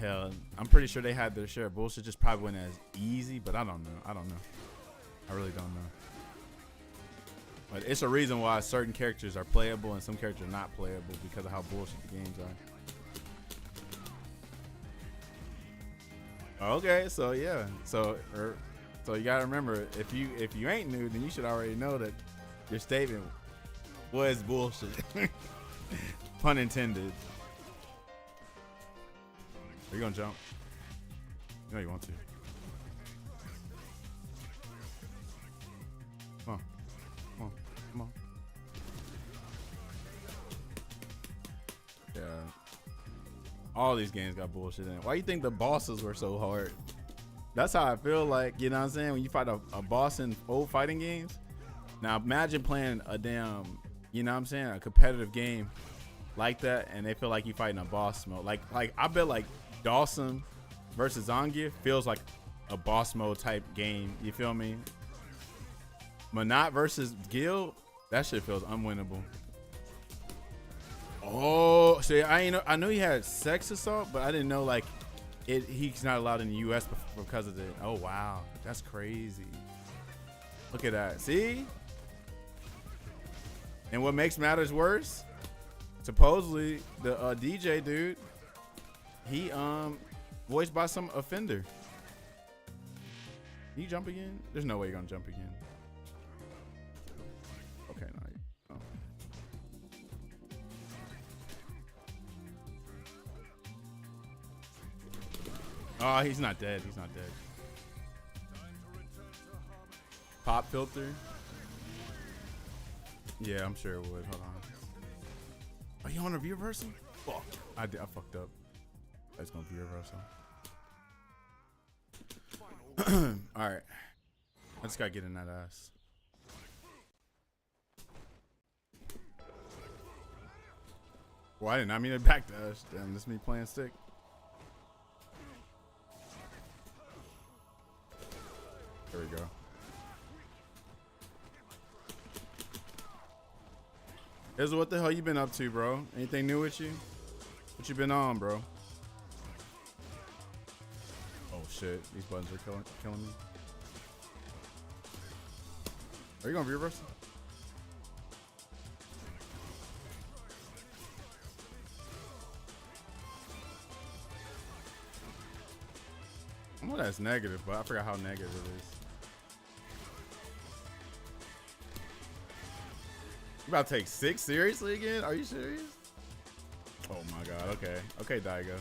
hell, I'm pretty sure they had their share of bullshit. Just probably wasn't as easy, but I don't know. I really don't know. But it's a reason why certain characters are playable and some characters are not playable because of how bullshit the games are. Okay, so yeah, so you gotta remember if you ain't new, then you should already know that your statement was bullshit. Pun intended. Are you gonna jump? No, you want to. Come on, come on, come on. Yeah. All these games got bullshit in it. Why you think the bosses were so hard? That's how I feel like, you know what I'm saying? When you fight a boss in old fighting games. Now imagine playing a damn, you know what I'm saying, a competitive game like that, and they feel like you fighting a boss mode. Like I bet like Dawson versus Zangief feels like a boss mode type game. You feel me? Monat versus Gil, that shit feels unwinnable. Oh, see, I knew he had sex assault, but I didn't know like he's not allowed in the U.S. because of it. Oh wow, that's crazy. Look at that. See? And what makes matters worse, supposedly the DJ dude, he voiced by some offender. Can you jump again? There's no way you're gonna jump again. Okay, no. Oh, he's not dead. He's not dead. Pop filter. Yeah, I'm sure it would. Hold on. Are you on a view reversal? Fuck. I fucked up. That's gonna be reversal. All right. I just gotta get in that ass. Well, I did not mean to back dash. Damn, this is me playing stick. There we go. Izzo, what the hell you been up to, bro? Anything new with you? What you been on, bro? Oh shit, these buttons are killing me. Are you gonna reverse? I know that's negative, but I forgot how negative it is. You about to take 6 seriously again? Are you serious? Oh my god, okay. Okay, Daigo.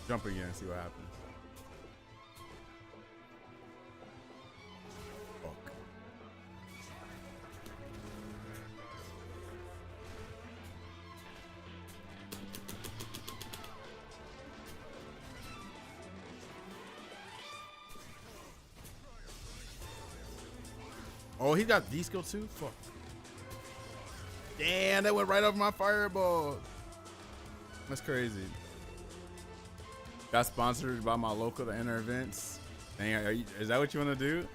Jump again and see what happens. Fuck. Oh, he got D skill too? Fuck. Damn, that went right over my fireball. That's crazy. Got sponsored by my local to enter events. Dang, is that what you want to do?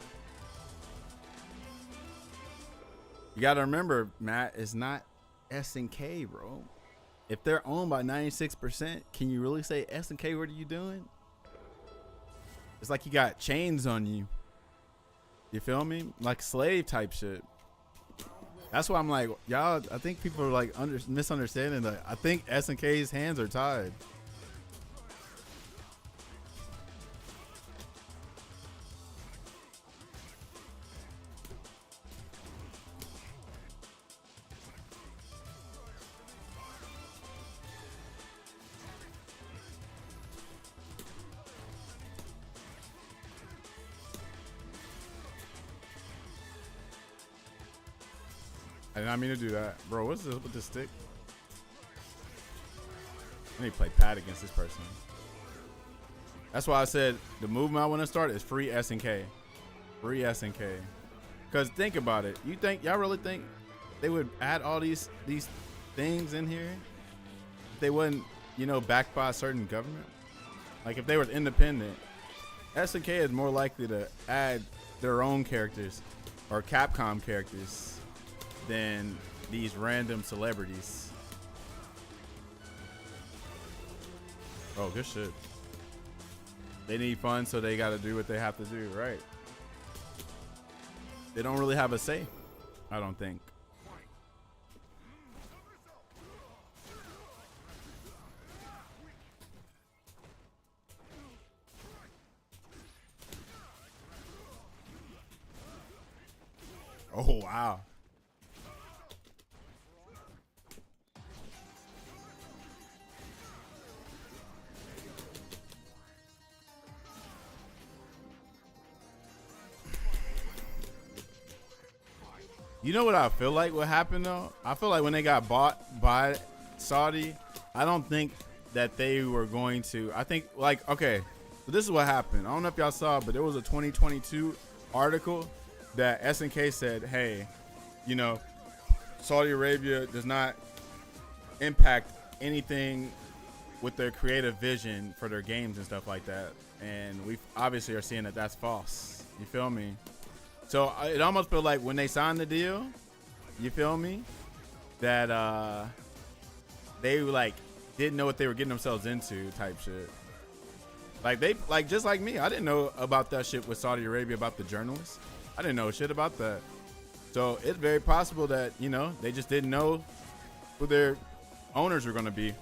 You got to remember, Matt, it's not SNK, bro. If they're owned by 96%, can you really say SNK, what are you doing? It's like you got chains on you. You feel me? Like slave type shit. That's why I'm like, y'all, I think people are like misunderstanding that. I think SNK's hands are tied. I did not mean to do that. Bro, what's this with this stick? I need to play pad against this person. That's why I said the movement I want to start is free SNK. Free SNK. Because think about it. Y'all really think they would add all these things in here if they wasn't, you know, backed by a certain government? Like if they were independent, SNK is more likely to add their own characters or Capcom characters than these random celebrities. Oh, good shit. They need fun, so they gotta do what they have to do, right? They don't really have a say, I don't think. Oh wow. You know what I feel like what happened though? I feel like when they got bought by Saudi, I don't think that they were going to. I think like okay, so this is what happened. I don't know if y'all saw, but there was a 2022 article that SNK said, "Hey, you know, Saudi Arabia does not impact anything with their creative vision for their games and stuff like that." And we obviously are seeing that that's false. You feel me? So it almost felt like when they signed the deal, you feel me, that they like didn't know what they were getting themselves into type shit. Like they like just like me, I didn't know about that shit with Saudi Arabia about the journalists. I didn't know shit about that. So it's very possible that, you know, they just didn't know who their owners were gonna be.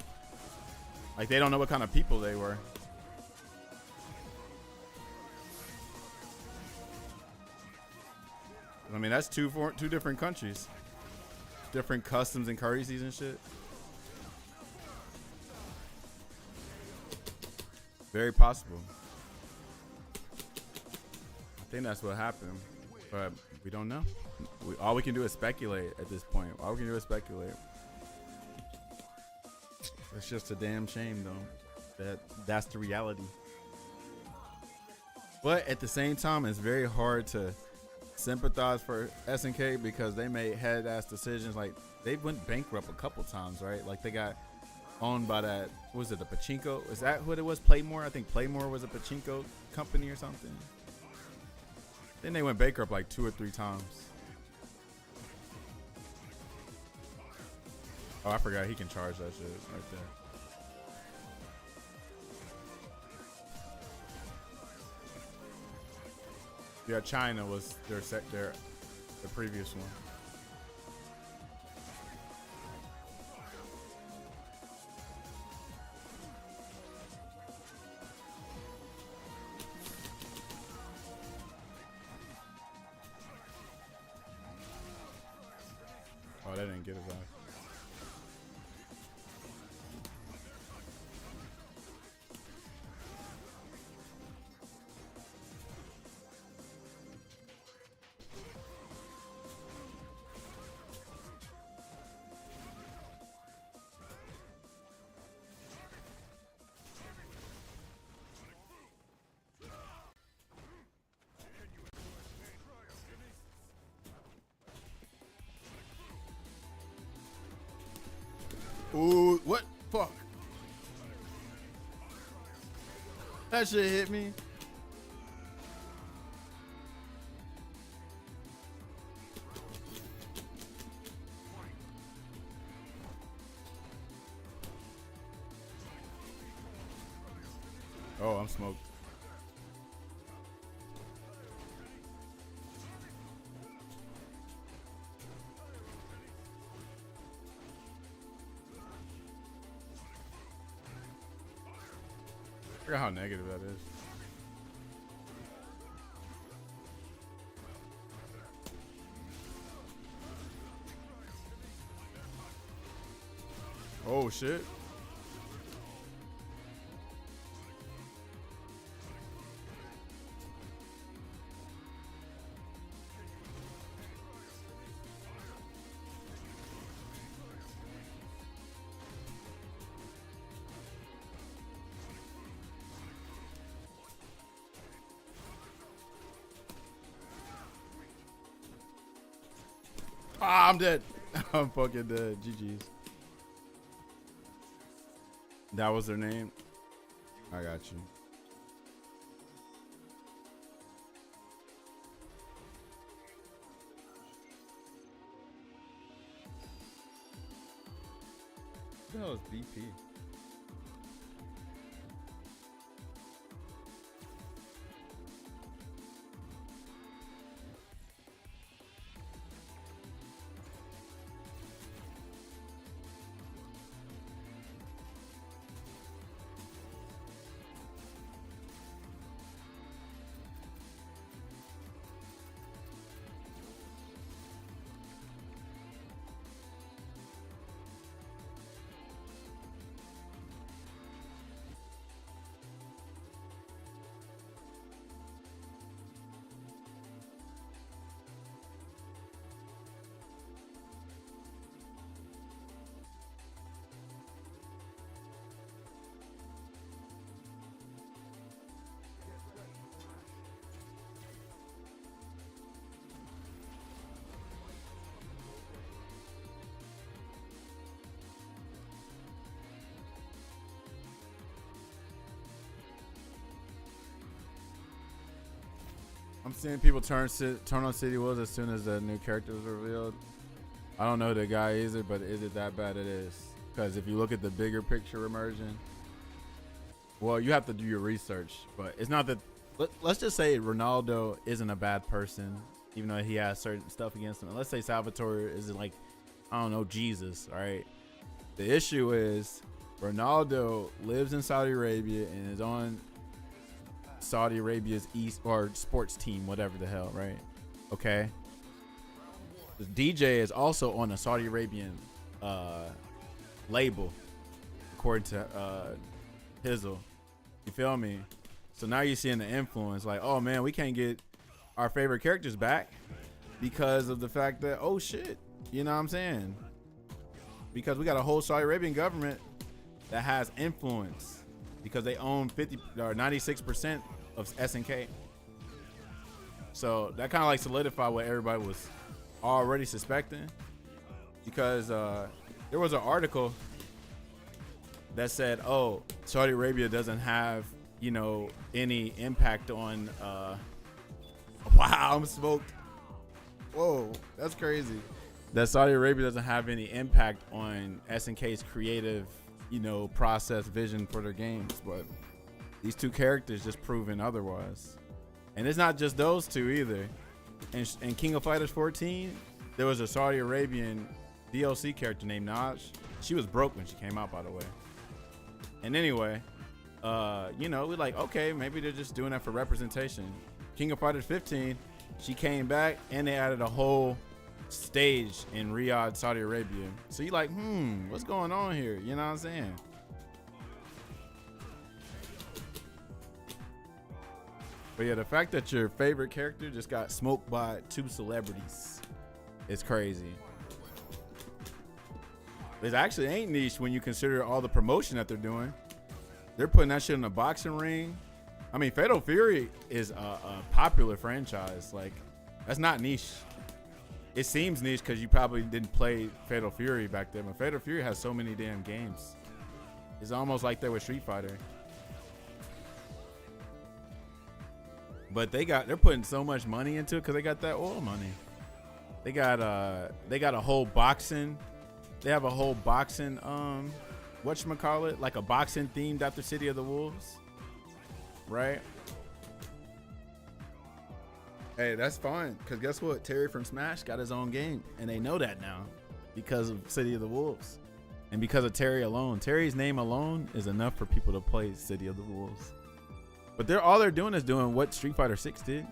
Like they don't know what kind of people they were. I mean, that's two different countries, different customs and currencies and shit. Very possible. I think that's what happened, but we don't know. All we can do is speculate at this point. All we can do is speculate. It's just a damn shame, though, that's the reality. But at the same time, it's very hard to sympathize for SNK because they made head-ass decisions. Like they went bankrupt a couple times, right? Like they got owned by that. What was it, the Pachinko? Is that what it was? Playmore? I think Playmore was a Pachinko company or something. Then they went bankrupt like 2 or 3 times. Oh, I forgot he can charge that shit right there. Yeah, China was their the previous one. Oh, that didn't get it back. Ooh, what? Fuck. That shit hit me. Oh, I'm smoked. I forgot how negative that is. Oh shit. Ah, I'm dead. I'm fucking dead. GG's. That was their name. I got you. What the hell is BP? I'm seeing people turn on City Wolves as soon as the new character was revealed. I don't know the guy either, but is it that bad? It is. Because if you look at the bigger picture immersion, well, you have to do your research. But it's not that. Let's just say Ronaldo isn't a bad person, even though he has certain stuff against him. And let's say Salvatore isn't like, I don't know, Jesus. All right. The issue is Ronaldo lives in Saudi Arabia and is on Saudi Arabia's East or sports team, whatever the hell, right? Okay. The DJ is also on a Saudi Arabian label, according to Hizzle. You feel me? So now you're seeing the influence, like, oh man, we can't get our favorite characters back because of the fact that, oh shit, you know what I'm saying? Because we got a whole Saudi Arabian government that has influence because they own 50 or 96% of SNK. So that kind of like solidified what everybody was already suspecting, because there was an article that said, oh, Saudi Arabia doesn't have, you know, any impact on wow, I'm smoked. Whoa, that's crazy. That Saudi Arabia doesn't have any impact on SNK's creative, you know, process vision for their games. But these two characters just proven otherwise. And it's not just those two either. In King of Fighters 14, there was a Saudi Arabian DLC character named Naj. She was broke when she came out, by the way. And anyway, you know, we're like, okay, maybe they're just doing that for representation. King of Fighters 15, she came back and they added a whole stage in Riyadh, Saudi Arabia. So you're like, what's going on here? You know what I'm saying? But yeah, the fact that your favorite character just got smoked by two celebrities is crazy. It actually ain't niche when you consider all the promotion that they're doing. They're putting that shit in a boxing ring. I mean, Fatal Fury is a popular franchise. Like, that's not niche. It seems niche because you probably didn't play Fatal Fury back then, but Fatal Fury has so many damn games. It's almost like they were Street Fighter. But they're putting so much money into it because they got that oil money. They got a whole boxing. They have a whole boxing whatchamacallit, like a boxing themed after City of the Wolves. Right? Hey, that's fine. Because guess what? Terry from Smash got his own game. And they know that now because of City of the Wolves. And because of Terry alone. Terry's name alone is enough for people to play City of the Wolves. But all they're doing is doing what Street Fighter 6 did.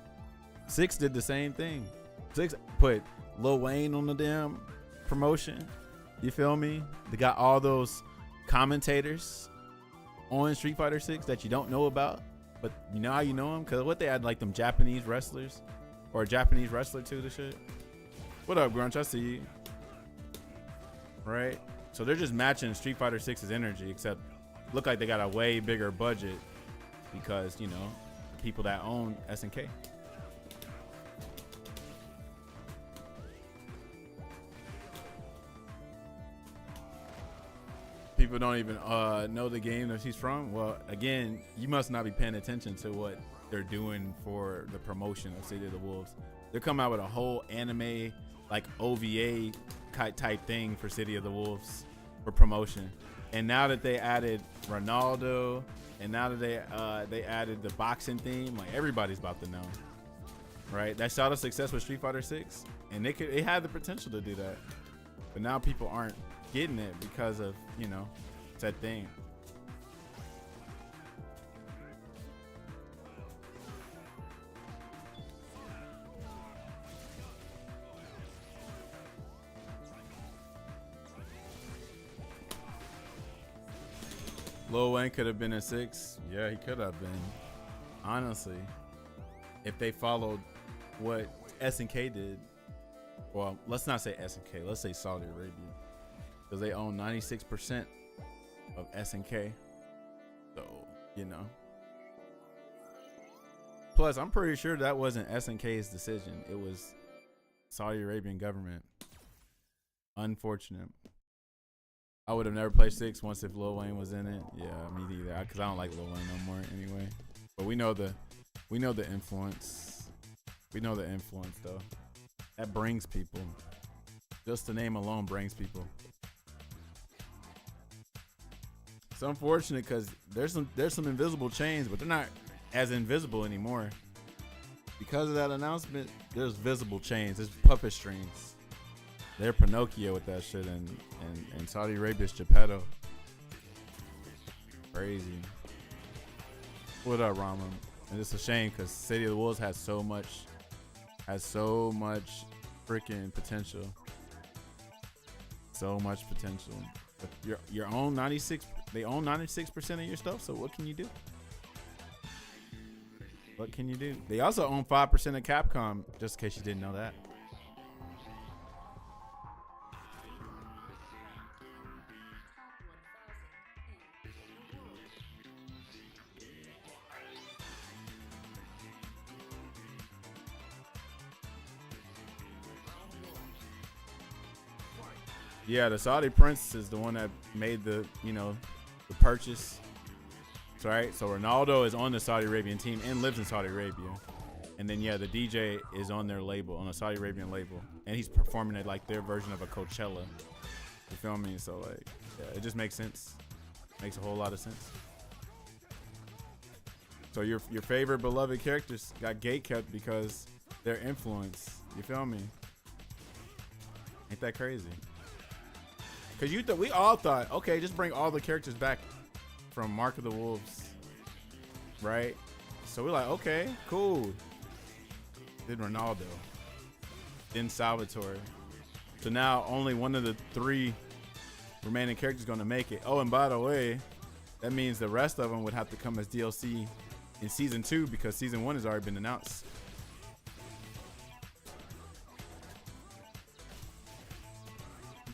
6 did the same thing. 6 put Lil Wayne on the damn promotion. You feel me? They got all those commentators on Street Fighter 6 that you don't know about. But you know how you know them? Because what they had, like them Japanese wrestlers. Or a Japanese wrestler too, the shit. What up, Grunch? I see you. Right? So they're just matching Street Fighter 6's energy, except look like they got a way bigger budget. Because, you know, people that own SNK. People don't even know the game that she's from. Well, again, you must not be paying attention to what they're doing for the promotion of City of the Wolves. They're coming out with a whole anime, like OVA type thing for City of the Wolves for promotion. And now that they added Ronaldo, and now that they added the boxing theme, like everybody's about to know, right? That saw the success with Street Fighter 6, and it had the potential to do that, but now people aren't getting it because of, you know, that thing. Lil Wayne could have been a 6. Yeah, he could have been. Honestly, if they followed what SNK did. Well, let's not say SNK. Let's say Saudi Arabia, because they own 96% of SNK. So, you know. Plus, I'm pretty sure that wasn't SNK's decision. It was Saudi Arabian government. Unfortunate. I would have never played 6 once if Lil Wayne was in it. Yeah, me neither. Because I don't like Lil Wayne no more anyway. But we know the influence. We know the influence though. That brings people. Just the name alone brings people. It's unfortunate because there's some invisible chains, but they're not as invisible anymore. Because of that announcement, there's visible chains. There's puppet strings. They're Pinocchio with that shit, and Saudi Arabia's Geppetto. Crazy. What up, Rama? And it's a shame because City of the Wolves has so much freaking potential. So much potential. But your own 96, they own 96% of your stuff. So what can you do? What can you do? They also own 5% of Capcom, just in case you didn't know that. Yeah, the Saudi prince is the one that made the purchase. Right? So Ronaldo is on the Saudi Arabian team and lives in Saudi Arabia. And then yeah, the DJ is on their label, on a Saudi Arabian label. And he's performing at like their version of a Coachella. You feel me? So like, yeah, it just makes sense. Makes a whole lot of sense. So your favorite beloved characters got gatekept because their influence. You feel me? Ain't that crazy? Cause we all thought, okay, just bring all the characters back from Mark of the Wolves, right? So we're like, okay, cool. Then Ronaldo, then Salvatore. So now only one of the 3 remaining characters going to make it. Oh, and by the way, that means the rest of them would have to come as DLC in season 2 because season 1 has already been announced.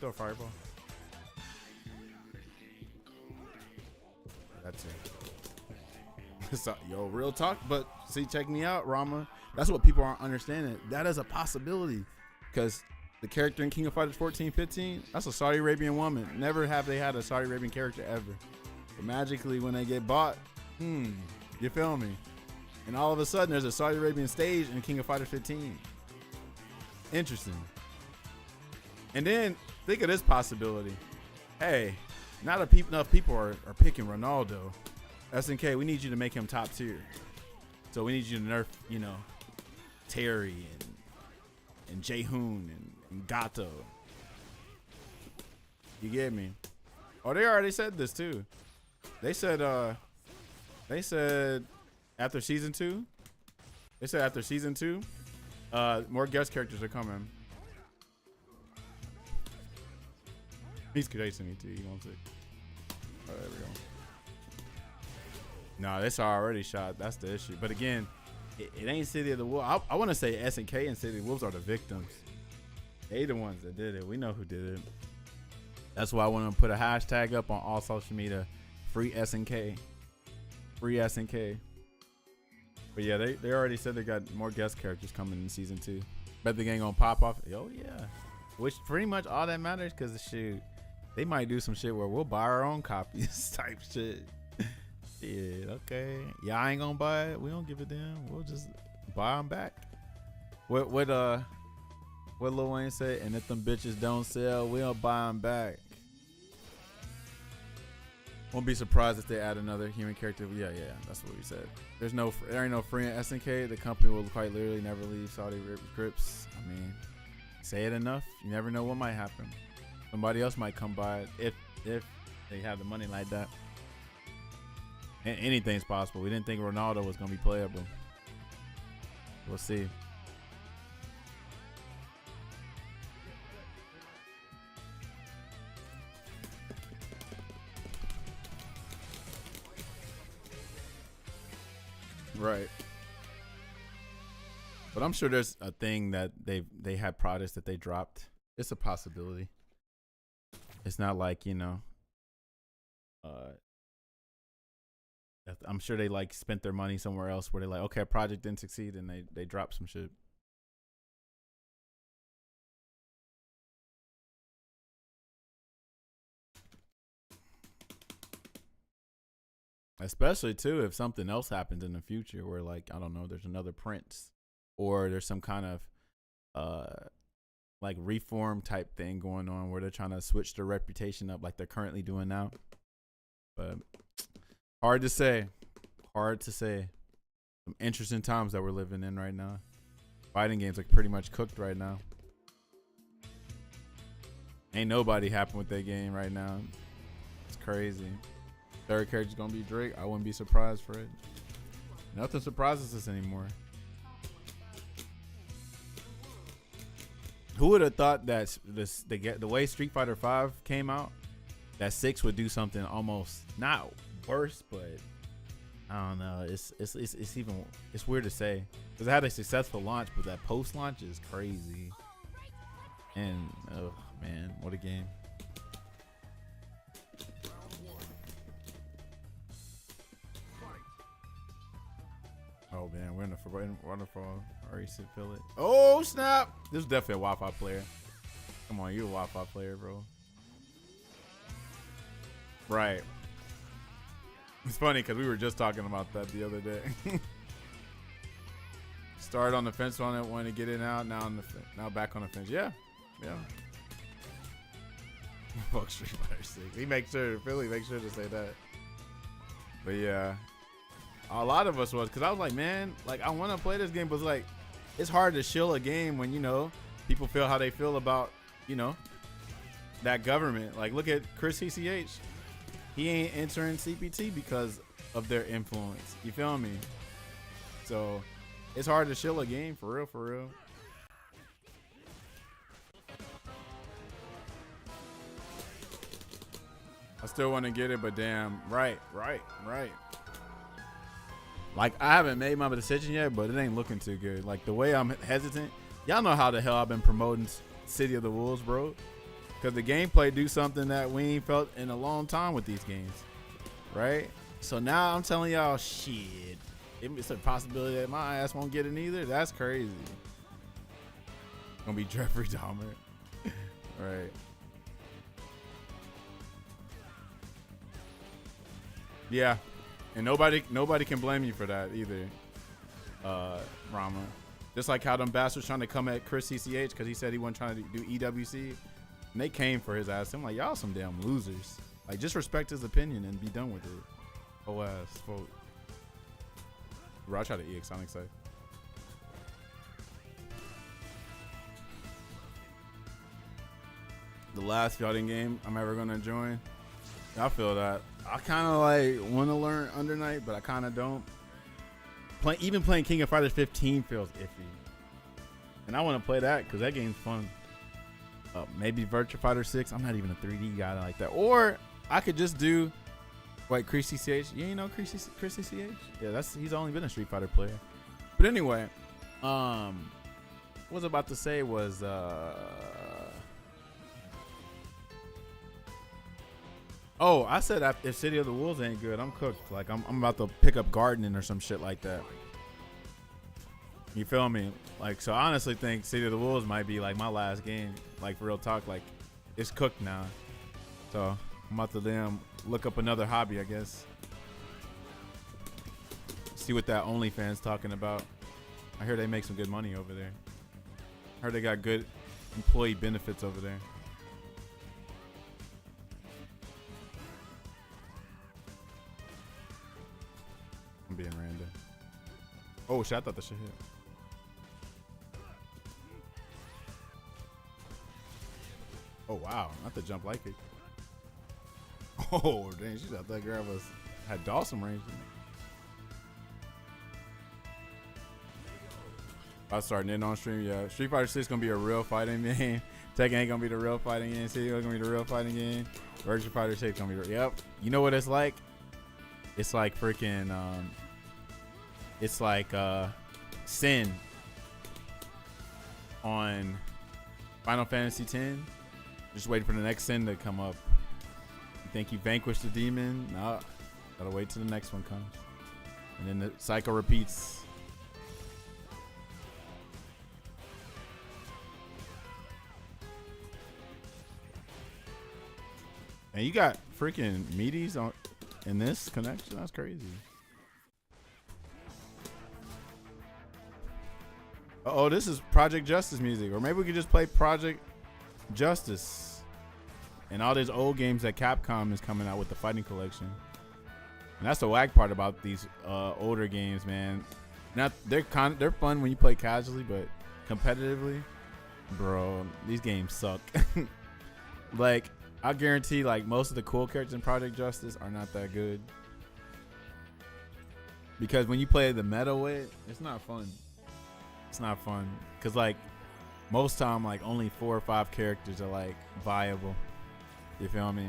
Throw a fireball. That's it. So, yo, real talk. But see, check me out, Rama. That's what people aren't understanding. That is a possibility. Because the character in King of Fighters 14-15, that's a Saudi Arabian woman. Never have they had a Saudi Arabian character ever. But magically, when they get bought, you feel me? And all of a sudden, there's a Saudi Arabian stage in King of Fighters 15. Interesting. And then, think of this possibility. Hey, not enough people are picking Ronaldo. SNK, we need you to make him top tier. So we need you to nerf, Terry and Jaehoon and Gato. You get me? Oh, they already said this too. They said after season 2. They said after season 2, more guest characters are coming. He's chasing me too. He wants it. Oh, there we go. No, this already shot. That's the issue. But again, it ain't City of the Wolves. I want to say SNK and City of the Wolves are the victims. They the ones that did it. We know who did it. That's why I want to put a hashtag up on all social media. Free SNK. Free SNK. But yeah, they already said they got more guest characters coming in season 2. Bet the gang gonna pop off. Oh yeah. Which pretty much all that matters because shoot, they might do some shit where we'll buy our own copies type shit. Yeah, okay. Y'all ain't gonna buy it. We don't give a damn. We'll just buy them back. What Lil Wayne said? And if them bitches don't sell, we'll buy them back. Won't be surprised if they add another human character. Yeah, that's what we said. There ain't no free in SNK. The company will quite literally never leave Saudi Crips. I mean, say it enough, you never know what might happen. Somebody else might come by it if they have the money like that. And anything's possible. We didn't think Ronaldo was gonna be playable. We'll see. Right. But I'm sure there's a thing that they had products that they dropped. It's a possibility. It's not like, I'm sure they like spent their money somewhere else where they're like, okay, a project didn't succeed and they dropped some shit. Especially too if something else happens in the future where like, I don't know, there's another Prince or there's some kind of like reform type thing going on where they're trying to switch their reputation up like they're currently doing now. But hard to say. Hard to say. Some interesting times that we're living in right now. Fighting games like pretty much cooked right now. Ain't nobody happy with that game right now. It's crazy. Third character's gonna be Drake. I wouldn't be surprised for it. Nothing surprises us anymore. Who would have thought that the way Street Fighter 5 came out, that 6 would do something almost not worse, but I don't know. It's even it's weird to say because it had a successful launch, but that post launch is crazy. And oh man, what a game! Oh man, we're in the forbidden waterfall. Already feel it. Oh snap! This is definitely a Wi-Fi player. Come on, you're a Wi-Fi player, bro. Right. It's funny because we were just talking about that the other day. Started on the fence on it, wanted to get in out. Now now back on the fence. Yeah. Fuck Street Fighter 6. Philly makes sure to say that. But yeah, a lot of us was because I was like, man, like I want to play this game, but it's like it's hard to shill a game when people feel how they feel about that government. Like look at Chris CCH. He ain't entering CPT because of their influence. You feel me? So it's hard to shill a game for real. I still want to get it, but damn, right. Like I haven't made my decision yet, but it ain't looking too good. Like the way I'm hesitant, y'all know how the hell I've been promoting City of the Wolves, bro. Because the gameplay do something that we ain't felt in a long time with these games, right? So now I'm telling y'all, shit, it's a possibility that my ass won't get it either. That's crazy. Gonna be Jeffrey Dahmer, right? Yeah, and nobody can blame you for that either, Rama. Just like how them bastards trying to come at Chris CCH because he said he wasn't trying to do EWC. And they came for his ass. I'm like, y'all some damn losers. Like, just respect his opinion and be done with it. Oh ass, vote. Bro, I try to EX Sonic side. The last fighting game I'm ever gonna join. I feel that. I kind of like want to learn Under Night, but I kind of don't. Even playing King of Fighters 15 feels iffy, and I want to play that because that game's fun. Maybe Virtua Fighter 6. I'm not even a 3D guy like that. Or I could just do Chris CCH. You know Chris CCH? Yeah, he's only been a Street Fighter player. But anyway, what I was about to say was I said if City of the Wolves ain't good, I'm cooked. Like I'm about to pick up gardening or some shit like that. You feel me? Like, so I honestly think City of the Wolves might be like my last game. Like, for real talk, like it's cooked now. So I'm about to look up another hobby, I guess. See what that OnlyFans talking about. I hear they make some good money over there. I heard they got good employee benefits over there. I'm being random. Oh shit, I thought that shit hit. Oh wow, not the jump like it. Oh dang, she thought that girl had Dawson range. I was starting in on stream, yeah. Street Fighter 6 gonna be a real fighting game. Tekken ain't gonna be the real fighting game. City gonna be the real fighting game. Virtua Fighter 6 gonna be yep. You know what it's like? It's like freaking it's like Sin on Final Fantasy X. Just waiting for the next Sin to come up. You think you vanquished the demon? No, gotta wait till the next one comes, and then the cycle repeats. And you got freaking meaties in this connection. That's crazy. Oh, this is Project Justice music, or maybe we could just play Project Justice and all these old games that Capcom is coming out with the Fighting Collection. And that's the whack part about these older games, man. Not they're fun when you play casually, but competitively, bro, these games suck. Like, I guarantee, like, most of the cool characters in Project Justice are not that good. Because when you play the meta way, it's not fun. It's not fun. Because, like, most time, like, only 4 or 5 characters are, like, viable. You feel me?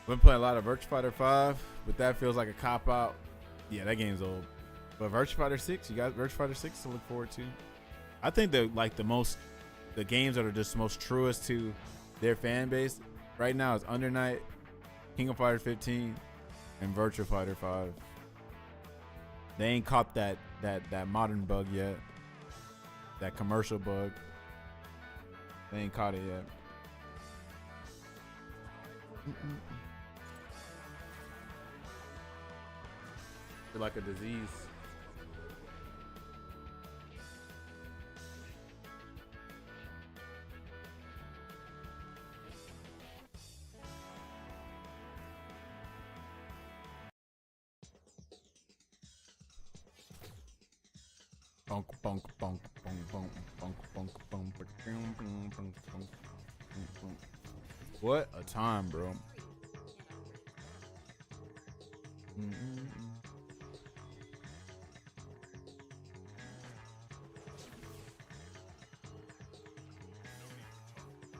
I've been playing a lot of Virtua Fighter 5, but that feels like a cop-out. Yeah, that game's old. But Virtua Fighter 6, you got Virtua Fighter 6 to look forward to. I think that, like, the games that are just most truest to their fan base right now is Under Night, King of Fighters 15, and Virtua Fighter 5. They ain't caught that modern bug yet. That commercial bug. They ain't caught it yet. It's like a disease. Bonk, bonk, bonk, bonk, bonk, bonk, bonk, bonk, bonk, bonk, bonk, bonk. What a time, bro.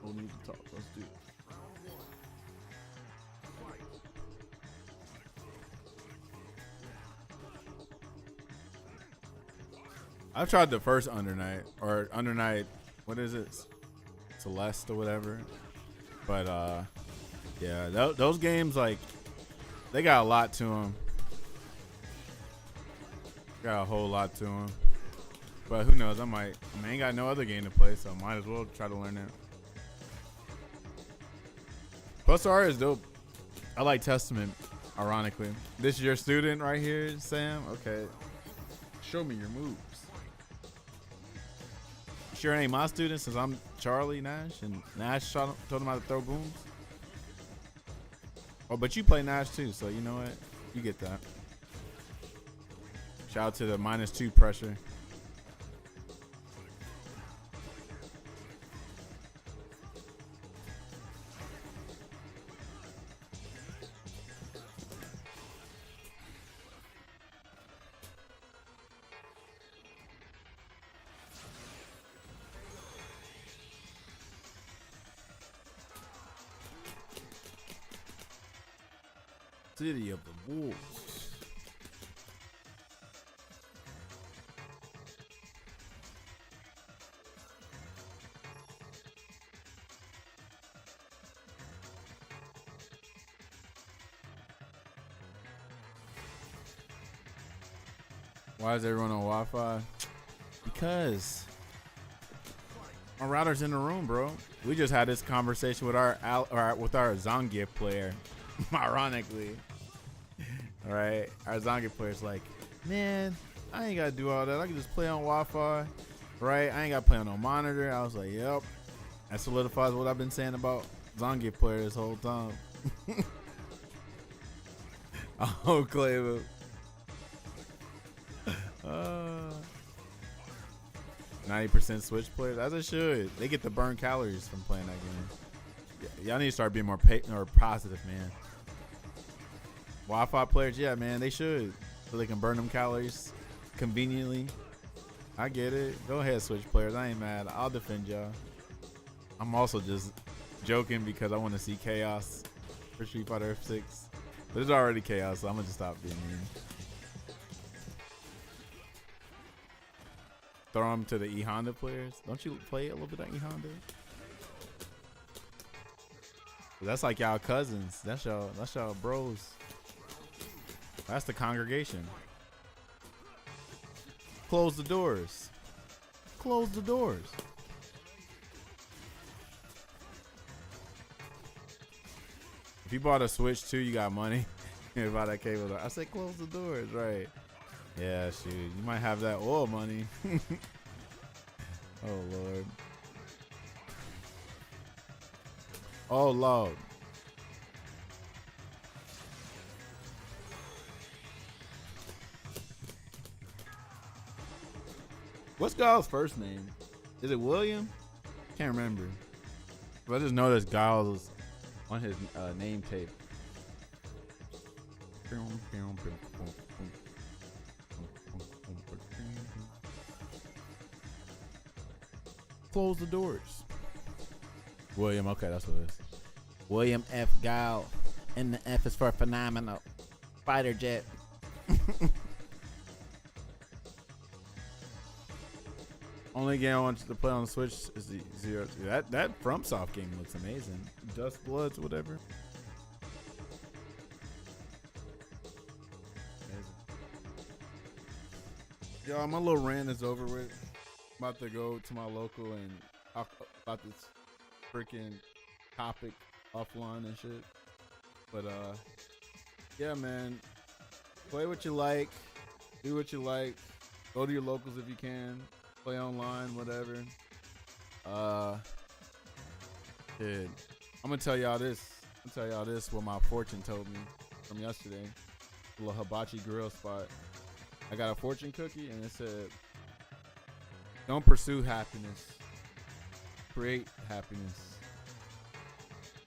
No need to talk. Let's do it. I've tried the first Under Night, or Under Night, what is it? Celeste or whatever. But yeah, those games, like, they got a lot to them. Got a whole lot to them. But who knows? I ain't got no other game to play, so I might as well try to learn it. Plus, the art is dope. I like Testament, ironically. This is your student right here, Sam? Okay. Show me your moves. Sure ain't my student since I'm Charlie Nash, and Nash told him how to throw booms. Oh, but you play Nash too, so you know what? You get that. Shout out to the -2 pressure. City of the Wolves. Why is everyone on Wi-Fi? Because my router's in the room, bro. We just had this conversation with our Zangief player. Ironically, all right, our Zangief player's like, man, I ain't gotta do all that. I can just play on Wi-Fi, right? I ain't gotta play on no monitor. I was like, yep. That solidifies what I've been saying about Zangief player this whole time. Oh, Clevo. 90% Switch players, as it should. They get to burn calories from playing that game. Y'all need to start being more positive, man. Wi-Fi players, yeah, man, they should, so they can burn them calories conveniently. I get it. Go ahead, Switch players. I ain't mad. I'll defend y'all. I'm also just joking because I want to see chaos for Street Fighter 6. But there's already chaos, so I'm gonna just stop being mean. Throw them to the E Honda players. Don't you play a little bit of E Honda? That's like y'all cousins. That's y'all bros. That's the congregation. Close the doors. Close the doors. If you bought a Switch too, you got money. You buy that cable. I said close the doors, right? Yeah, shoot. You might have that oil money. Oh, Lord. Oh, Lord. What's Giles' first name? Is it William? Can't remember. But I just know there's Giles on his name tape. Close the doors. William, okay, that's what it is. William F. Gile. And the F is for phenomenal. Fighter jet. Only game I want you to play on the Switch is the Zero. That FromSoft game looks amazing. Dust Bloods, whatever. Amazing. Yo, my little rant is over with. I'm about to go to my local and talk about this freaking topic offline and shit. But yeah, man. Play what you like. Do what you like. Go to your locals if you can. Play online, whatever. Dude, I'm gonna tell y'all this. What my fortune told me from yesterday. A little hibachi grill spot. I got a fortune cookie and it said, "Don't pursue happiness. Create happiness."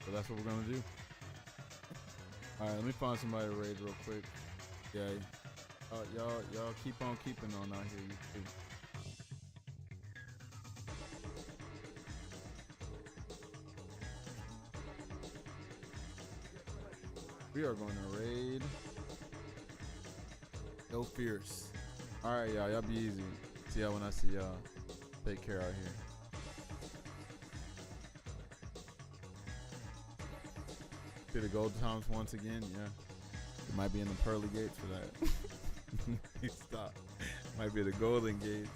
So that's what we're gonna do. All right, let me find somebody to raid real quick. Yeah, y'all keep on keeping on out here. You too. We are going to raid. Go fierce. All right, y'all be easy. See y'all when I see y'all. Take care out here. See the gold times once again. Yeah, it might be in the pearly gates for that. Stop. Might be the golden gates.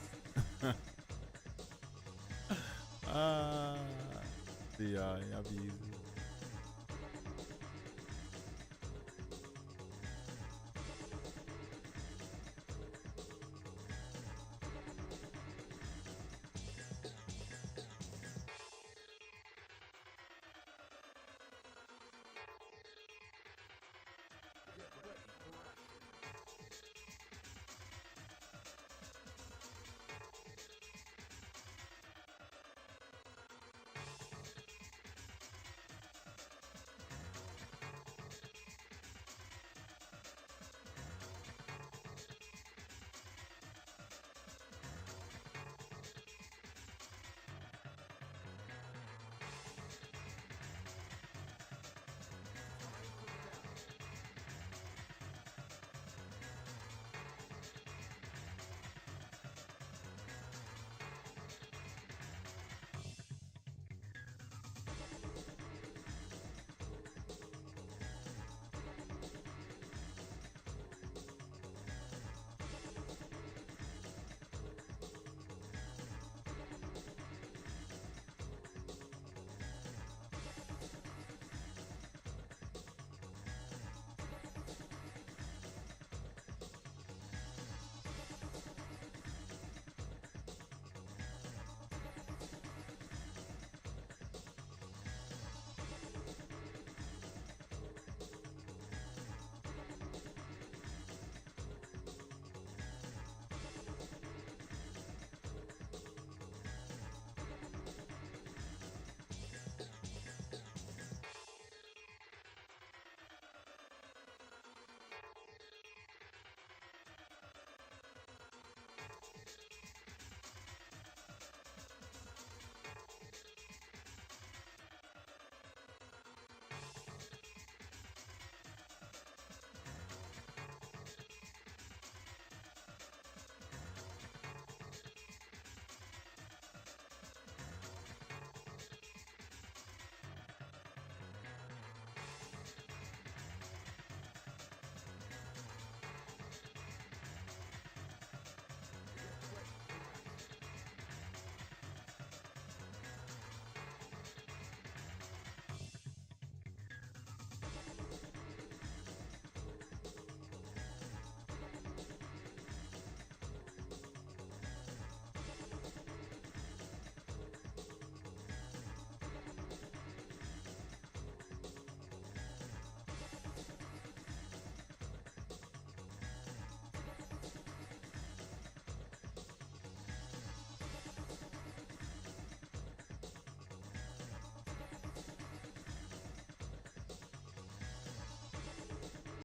See y'all. Y'all be easy.